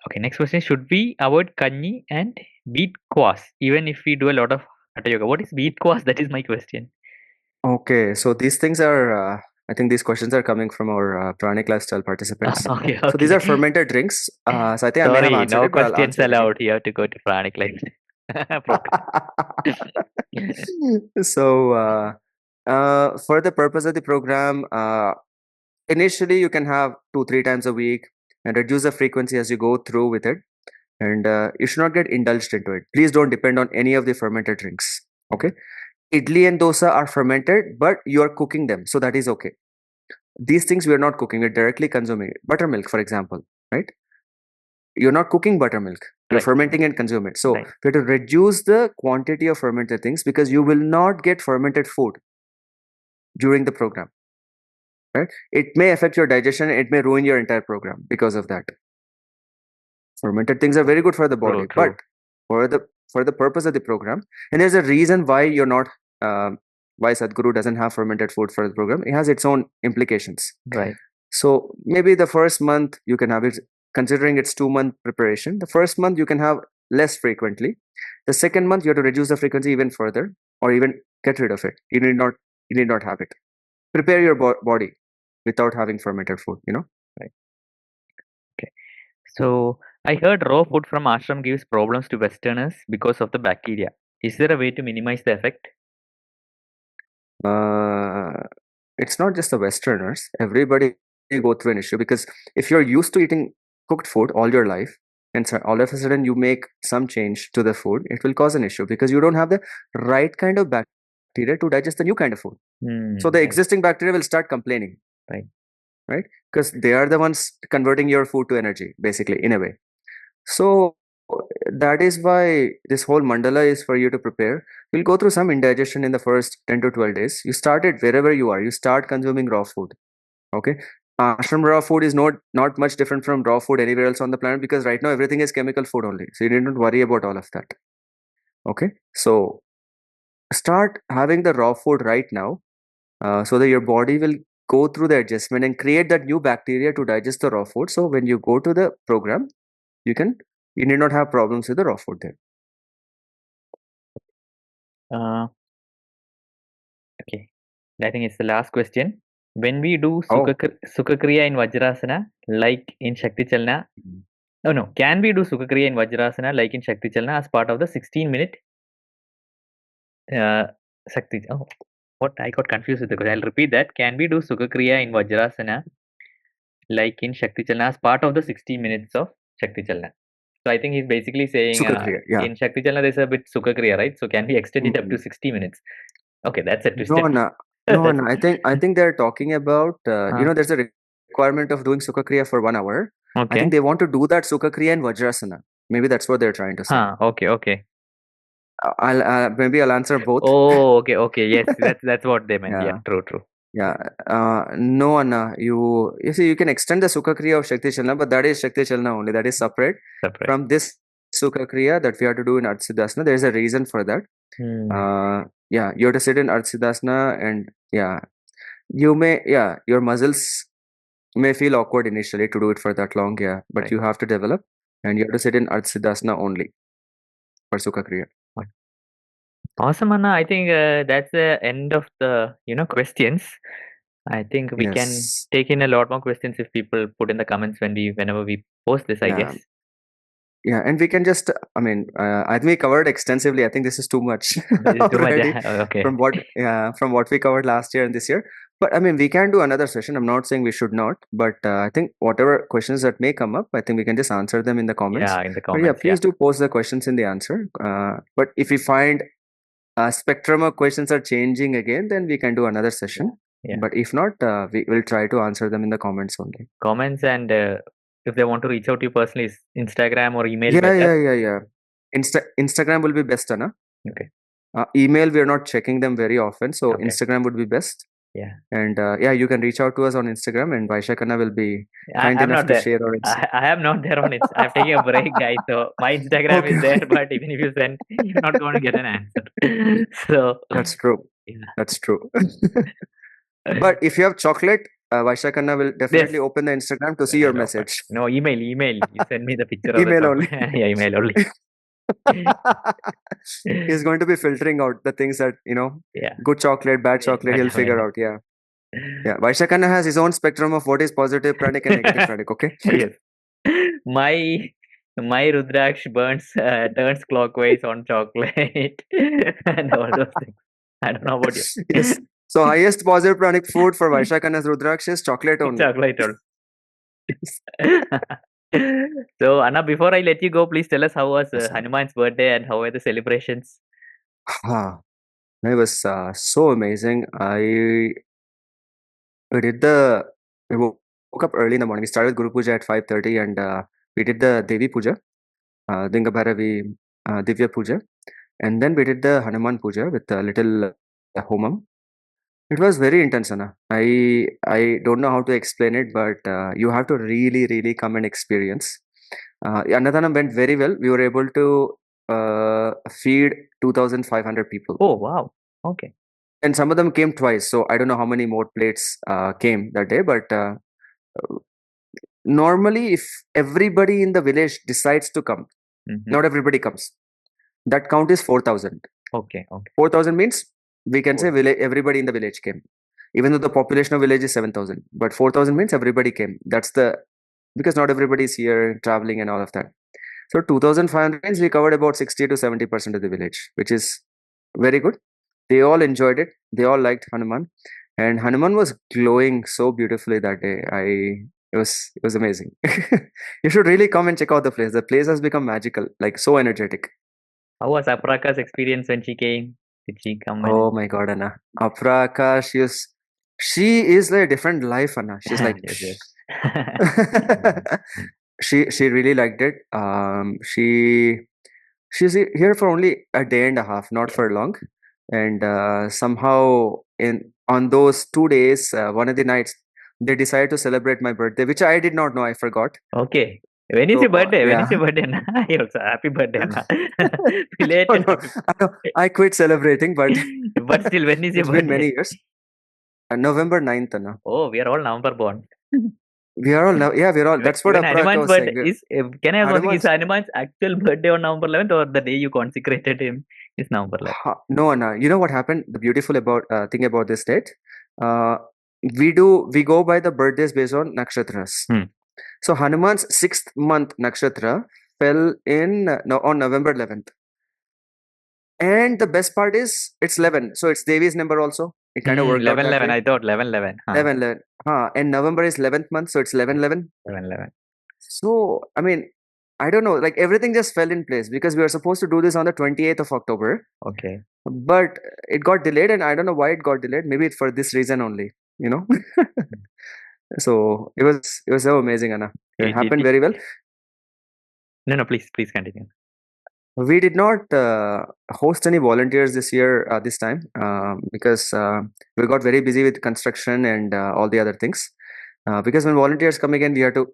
A: Okay. Next question: should we avoid Kanji and Beetkhwas even if we do a lot of Hatha yoga? What is Beetkhwas? That is my question.
B: Okay. So these things are. I think these questions are coming from our pranic lifestyle participants.
A: Okay.
B: So these are
A: Okay.
B: fermented drinks. So I think I may have
A: Sorry,
B: answered
A: no
B: it, but I'll
A: questions
B: answer it again.
A: allowed here to go to pranic like program.
B: So for the purpose of the program, initially you can have 2-3 times a week and reduce the frequency as you go through with it. And you should not get indulged into it. Please don't depend on any of the fermented drinks. Okay. Idli and dosa are fermented, but you are cooking them, so that is okay. These things we are not cooking; we're directly consuming it. Buttermilk, for example, right? You're not cooking buttermilk; you're
A: Right.
B: fermenting and consume it. So
A: Right.
B: we have to reduce the quantity of fermented things because you will not get fermented food during the program. Right? It may affect your digestion. It may ruin your entire program because of that. Fermented things are very good for the body,
A: True.
B: but for the purpose of the program, and there's a reason why you're not why Sadhguru doesn't have fermented food for the program. It has its own implications.
A: Right.
B: So maybe the first month you can have it, considering it's 2-month preparation. The first month you can have less frequently. The second month you have to reduce the frequency even further, or even get rid of it. You need not have it. Prepare your body without having fermented food.
A: Right. Okay. So I heard raw food from ashram gives problems to Westerners because of the bacteria. Is there a way to minimize the effect?
B: It's not just the Westerners. Everybody go through an issue because if you're used to eating cooked food all your life, and so all of a sudden you make some change to the food, it will cause an issue because you don't have the right kind of bacteria to digest the new kind of food. So the
A: Right.
B: existing bacteria will start complaining. Right? Because they are the ones converting your food to energy, basically, in a way. So that is why this whole mandala is for you to prepare. You'll go through some indigestion in the first 10 to 12 days. You start it wherever you are. You start consuming raw food. Okay. Ashram raw food is not much different from raw food anywhere else on the planet because right now everything is chemical food only. So you need not worry about all of that. Okay. So start having the raw food right now so that your body will go through the adjustment and create that new bacteria to digest the raw food. So when you go to the program, you need not have problems with the raw food there.
A: Okay. I think it's the last question. When we do
B: Oh.
A: Sukha kriya in vajrasana, like in Shakti Chalana, oh no, can we do Sukha kriya in vajrasana like in Shakti Chalana as part of the 16-minute Shakti? Oh, what? I got confused with the question. I'll repeat that. Can we do Sukha kriya in vajrasana like in Shakti Chalana as part of the 60 minutes of Shakti Chalana? So I think he's basically saying
B: Sukha kriya, yeah.
A: in Shakti Chalana there's a bit Sukha kriya, right? So can we extend it up to 60 minutes? Okay, that's a twisted.
B: No. I think they're talking about there's a requirement of doing Sukha kriya for 1 hour.
A: Okay.
B: I think they want to do that Sukha kriya in vajrasana. Maybe that's what they're trying to say.
A: Okay.
B: I'll answer both.
A: Oh, okay. Yes, that's what they meant. Yeah, true.
B: Yeah. No, Anna. You see, you can extend the Sukha kriya of Shakti Chalana, but that is Shakti Chalana only. That is separate from this Sukha kriya that we have to do in Ardha sidhasana. There is a reason for that. Yeah, you have to sit in Ardha sidhasana, and your muscles may feel awkward initially to do it for that long. Yeah, but
A: Right.
B: you have to develop, and you have to sit in Ardha sidhasana only for Sukha kriya.
A: Awesome, Anna. I think that's the end of the questions. I think we can take in a lot more questions if people put in the comments whenever we post this, I guess.
B: Yeah, and we can just, I think we covered extensively. I think this is too much
A: This is too much.
B: already
A: Okay.
B: from what we covered last year and this year. But we can do another session. I'm not saying we should not, but I think whatever questions that may come up, I think we can just answer them in the comments.
A: Yeah, in the
B: But
A: comments.
B: please do post the questions in the answer. But if we find a spectrum of questions are changing again, then we can do another session.
A: Yeah.
B: But if not, we will try to answer them in the comments only.
A: Comments and if they want to reach out to you personally, is Instagram or email
B: Yeah,
A: better?
B: yeah. Instagram will be best, Anna.
A: Okay.
B: Email, we are not checking them very often, so
A: Okay.
B: Instagram would be best.
A: Yeah.
B: And yeah, you can reach out to us on Instagram, and Vaishakana will be kind
A: I'm
B: enough
A: not
B: to
A: there.
B: share our Instagram.
A: I am not there on it. I'm taking a break, guys. So my Instagram
B: Okay,
A: is there,
B: okay.
A: but even if you send, you're not going to get an answer. So
B: That's true.
A: yeah.
B: That's true. But if you have chocolate, Vaishakana will
A: Yes.
B: definitely open the Instagram to see your message.
A: No, email. You send me the picture of the
B: Email only.
A: chocolate. Yeah, email only.
B: He's going to be filtering out the things that,
A: Yeah.
B: good chocolate, bad
A: Yeah,
B: chocolate, he'll figure out. Yeah. Yeah. Vaishakana has his own spectrum of what is positive pranic and negative pranic, okay?
A: Yes. My Rudraksh turns clockwise on chocolate and all those things. I don't know about you.
B: Yes. So highest positive pranic food for Vaishakana's Rudraksh is chocolate only.
A: Chocolate only. So Anna, before I let you go, please tell us how was
B: Yes, sir.
A: Hanuman's birthday and how were the celebrations?
B: It was so amazing. We did the we woke up early in the morning. We started Guru Puja at 5:30, and we did the Devi Puja, Dinga Bhairavi, Divya Puja, and then we did the Hanuman Puja with a little homam. It was very intense, Anna. I don't know how to explain it, but you have to really come and experience. Annadhanam went very well. We were able to feed 2,500 people.
A: Oh wow. Okay.
B: And some of them came twice, so I don't know how many more plates came that day, but normally if everybody in the village decides to come, not everybody comes. That count is 4,000.
A: Okay.
B: 4,000 means we can say
A: Four.
B: everybody in the village came, even though the population of village is 7,000, but 4,000 means everybody came. That's because not everybody is here traveling and all of that. So 2,500 means we covered about 60 to 70% of the village, which is very good. They all enjoyed it. They all liked Hanuman, and Hanuman was glowing so beautifully that day. It was amazing. You should really come and check out the place. The place has become magical, like so energetic.
A: How was Apraka's experience when she came? Did she come
B: Oh my God, Anna. Apraka, she is like a different life, Anna. She's like,
A: Yes.
B: she really liked it. She's here for only a day and a half, not for long. And somehow on those 2 days, one of the nights, they decided to celebrate my birthday, which I did not know. I forgot.
A: Okay. When is
B: So
A: your birthday? When is
B: yeah.
A: your birthday, Anna? I also happy birthday, Anna.
B: Oh,
A: Belated
B: no,
A: happy.
B: I quit celebrating, but
A: But still, when is your
B: it's been
A: birthday?
B: many years. November 9th, Anna.
A: Oh, we are all November born.
B: We are all now. Yeah, we're all. That's what
A: Even
B: Apraka
A: Hanuman's
B: was
A: birthday
B: saying.
A: is. Can I ask one thing? Is
B: Hanuman's.
A: Hanuman's actual birthday on November 11th, or the day you consecrated him is November 11th?
B: No, Anna. You know what happened? The beautiful thing about this date. Uh, we go by the birthdays based on nakshatras. So Hanuman's 6th month nakshatra fell on November 11th. And the best part is it's 11. So it's Devi's number also. It kind of worked out
A: 11
B: that
A: 11.
B: way.
A: I thought 11 11.
B: 11 11. And November is 11th month, so it's 11 11.
A: 11 11.
B: So, I mean, I don't know, like everything just fell in place because we were supposed to do this on the 28th of October,
A: Okay.
B: but it got delayed, and I don't know why it got delayed. Maybe it's for this reason only, you know. So it was so amazing, Anna. It happened very well.
A: No, please continue.
B: We did not host any volunteers this year, this time, because we got very busy with construction and all the other things. Because when volunteers come again, we have to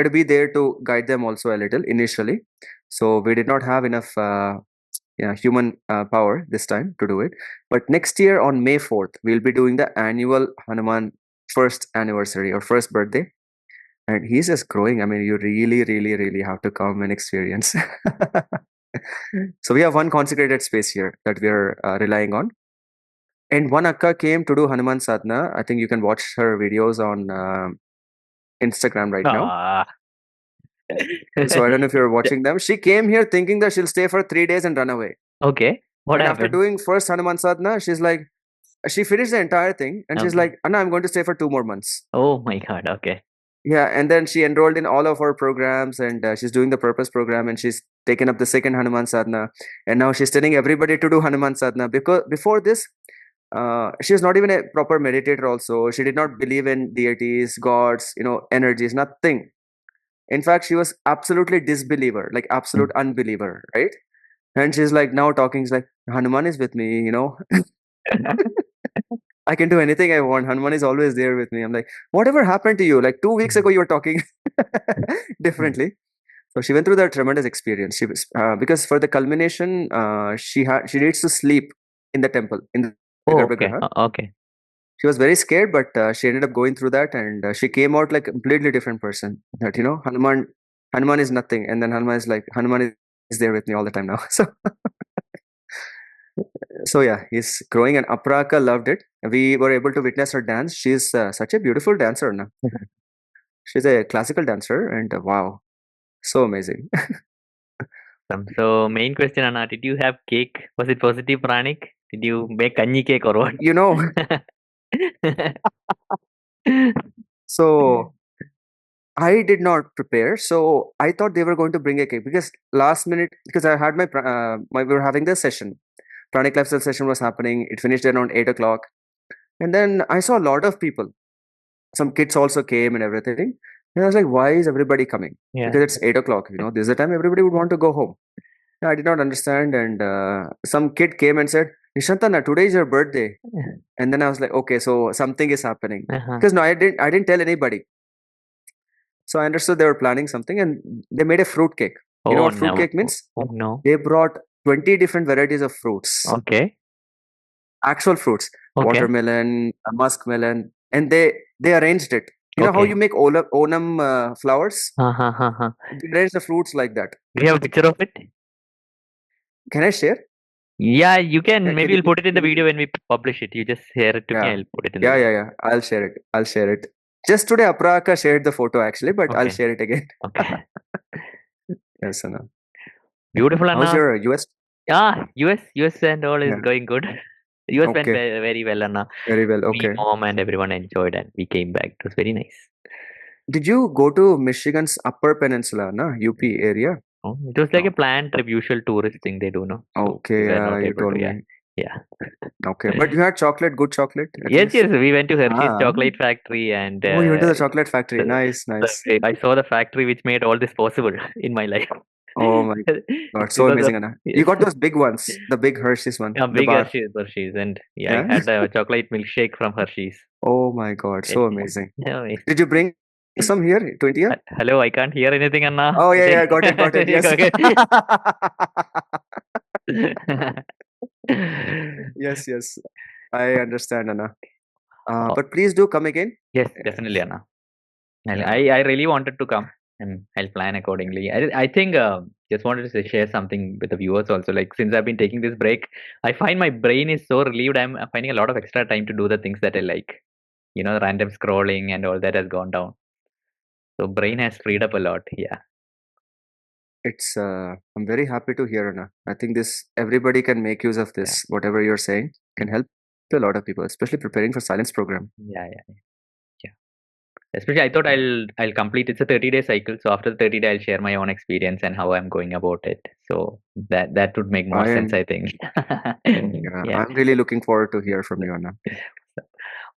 B: be there to guide them also a little initially. So we did not have enough human power this time to do it. But next year on May 4th, we'll be doing the annual Hanuman first anniversary or first birthday. And he's just growing. I mean, you really have to come and experience. So we have one consecrated space here that we are relying on. And one Akka came to do Hanuman Sadhana. I think you can watch her videos on Instagram right now. So I don't know if you're watching them. She came here thinking that she'll stay for 3 days and run away.
A: Okay. What
B: and
A: happened?
B: After doing first Hanuman Sadhana, she's like, she finished the entire thing and she's like, Anna, I'm going to stay for 2 more months.
A: Oh my God. Okay.
B: Yeah, and then she enrolled in all of our programs, and she's doing the purpose program, and she's taken up the second Hanuman Sadhana, and now she's telling everybody to do Hanuman Sadhana. Because before this, she was not even a proper meditator also. She did not believe in deities, gods, energies, nothing. In fact, she was absolutely disbeliever, like absolute unbeliever, right? And she's like now talking, she's like, Hanuman is with me, you know. I can do anything I want. Hanuman is always there with me. I'm like, whatever happened to you? Like 2 weeks ago, you were talking differently. So she went through that tremendous experience. She was because for the culmination, she needs to sleep in the temple in the
A: Oh, okay.
B: Garbhagriha.
A: Okay.
B: She was very scared, but she ended up going through that, and she came out like a completely different person. That Hanuman is nothing, and then Hanuman is there with me all the time now. So yeah, he's growing, and Apraka loved it. We were able to witness her dance. She's such a beautiful dancer now. She's a classical dancer, and wow, so amazing.
A: So main question, Anna, did you have cake? Was it positive, pranic? Did you make kanji cake or what?
B: You know, so I did not prepare. So I thought they were going to bring a cake because last minute, because I had we were having this session. Pranic lifestyle session was happening. It finished around 8 o'clock. And then I saw a lot of people. Some kids also came and everything. And I was like, why is everybody coming?
A: Yeah.
B: Because it's 8 o'clock, you know, this is the time everybody would want to go home. I did not understand. And some kid came and said, Nishantana, today is your birthday. And then I was like, okay, so something is happening. Because no, I didn't tell anybody. So I understood they were planning something, and they made a fruit cake. You know what fruit cake means?
A: Oh, no.
B: They brought 20 different varieties of fruits.
A: Okay.
B: Actual fruits.
A: Okay.
B: Watermelon, muskmelon, and they arranged it. You know how you make Onam flowers? They arrange the fruits like that.
A: Do you have a picture of it?
B: Can I share?
A: Yeah, you can.
B: Yeah,
A: Maybe we'll put it in the video when we publish it. You just share it to me. I'll put it in the video.
B: Yeah. I'll share it. Just today, Apraka shared the photo actually, but I'll share it again.
A: Okay.
B: Yes, Anna.
A: Beautiful, Anna.
B: How's your US?
A: US and all is going good. US went very well, Anna.
B: Very well, okay.
A: Me, mom, and everyone enjoyed, and we came back. It was very nice.
B: Did you go to Michigan's Upper Peninsula, na? UP area?
A: Oh, it was like a planned trip, usual tourist thing they do, no?
B: Okay, you told me.
A: Yeah.
B: Okay, but you had chocolate, good chocolate?
A: Yes, we went to Hershey's chocolate factory and...
B: oh, you went to the chocolate factory. Nice.
A: I saw the factory which made all this possible in my life.
B: Oh my God, so amazing, Anna. You got those big ones, the big Hershey's one.
A: Yeah, big Hershey's. And I had a chocolate milkshake from Hershey's.
B: Oh my God, so amazing.
A: Yeah,
B: did you bring some here to India?
A: Hello, I can't hear anything, Anna.
B: Oh, yeah, got it. Yes. Yes, I understand, Anna. But please do come again.
A: Yes, definitely, Anna. I really wanted to come, and I'll plan accordingly. I think just wanted to share something with the viewers also. Like, since I've been taking this break, I find my brain is so relieved. I'm finding a lot of extra time to do the things that I like. You know, random scrolling and all that has gone down. So brain has freed up a lot. Yeah.
B: It's I'm very happy to hear, Anna. I think everybody can make use of this. Yeah. Whatever you're saying can help a lot of people, especially preparing for silence program.
A: Yeah. Especially, I thought I'll complete. It's a 30-day cycle, so after the 30 days, I'll share my own experience and how I'm going about it. So that would make more sense, I think.
B: I'm really looking forward to hear from you, Anna.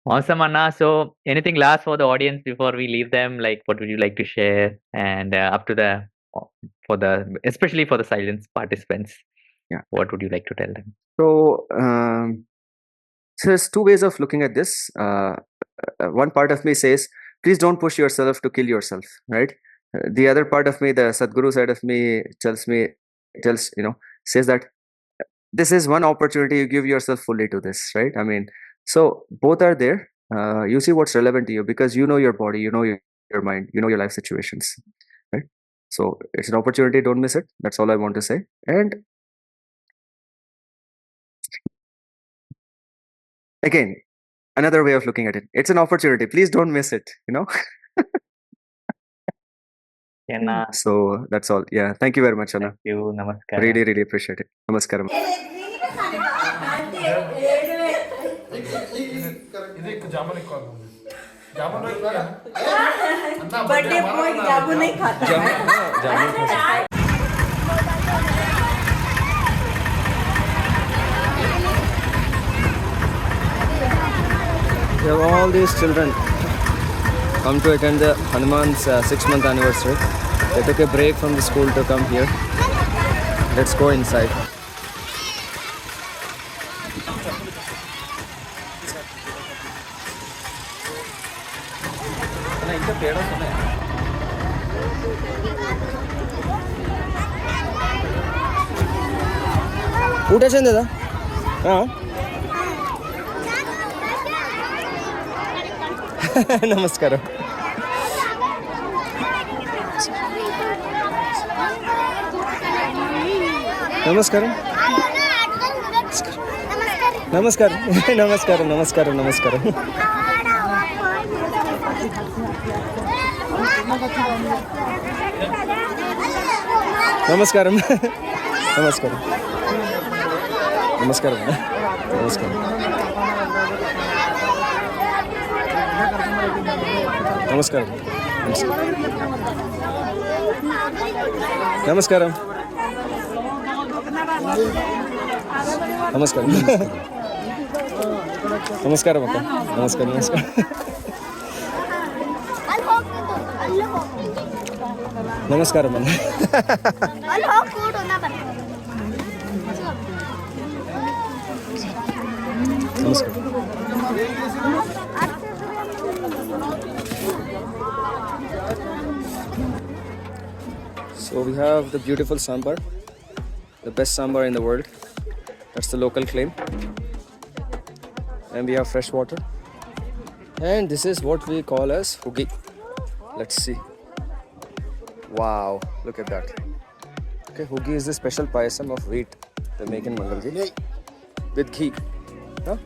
A: Awesome, Anna. So, anything last for the audience before we leave them? Like, what would you like to share? And especially for the silence participants, what would you like to tell them?
B: So, there's two ways of looking at this. One part of me says, please don't push yourself to kill yourself, right? The other part of me, the Sadhguru side of me, says that this is one opportunity, you give yourself fully to this, right? I mean, so both are there. You see what's relevant to you because you know your body, you know your mind, you know your life situations, right? So it's an opportunity, don't miss it. That's all I want to say. And again, another way of looking at it, it's an opportunity. Please don't miss it, you know? So that's all. Yeah. Thank you very much, Anna.
A: Thank you. Namaskar.
B: Really, really appreciate it. Namaskaram.
C: Birthday boy जामुन नहीं खाता है
B: There are all these children come to attend the Hanumans 6-month anniversary. They took a break from the school to come here. Let's go inside. ಊಟ ಚಂದದ ಹಾಂ ನಮಸ್ಕಾರ ನಮಸ್ಕಾರ ನಮಸ್ಕಾರ ನಮಸ್ಕಾರ ನಮಸ್ಕಾರ ನಮಸ್ಕಾರ ನಮಸ್ಕಾರ ನಮಸ್ಕಾರ ನಮಸ್ಕಾರ ನಮಸ್ಕಾರ ನಮಸ್ಕಾರ ನಮಸ್ಕಾರ ನಮಸ್ಕಾರ ನಮಸ್ಕಾರ ಮಕ್ಕ ನಮಸ್ಕಾರ ನಮಸ್ಕಾರ ನಮಸ್ಕಾರ ಮನ್ನ ನಮಸ್ಕಾರ So we have the beautiful sambar, the best sambar in the world. That's the local claim. And we have fresh water. And this is what we call as ghee. Let's see. Wow, look at that. Okay, ghee is the special payasam of wheat they make in Mangalgi with ghee. Huh?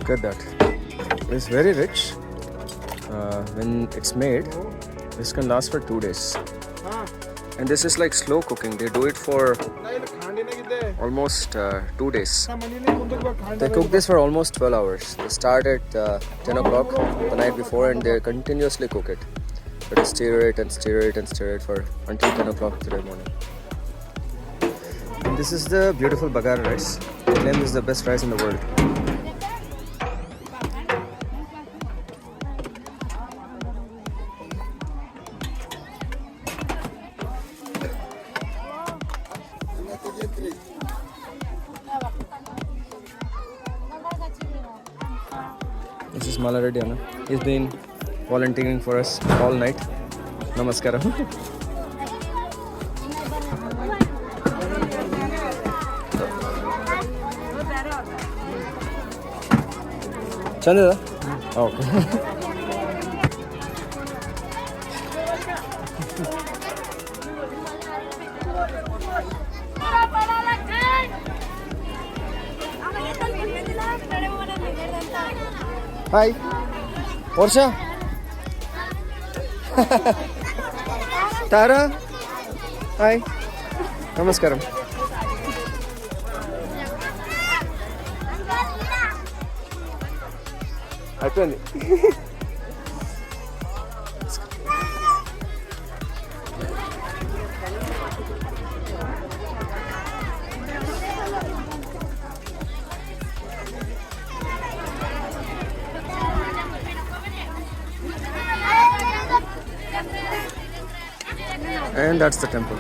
B: Look at that. It's very rich. When it's made, this can last for 2 days. And this is like slow cooking. They do it for almost 2 days. They cook this for almost 12 hours. They start at 10 o'clock the night before and they continuously cook it. But they stir it and stir it and stir it for until 10 o'clock today morning. And this is the beautiful Bagara rice. They claim this is the best rice in the world. This is Malareddy Anna. He's been volunteering for us all night. Namaskara. Chandida? Okay. Hi. Porsche. Tara. Hi. Namaskaram. Happy. And that's the temple.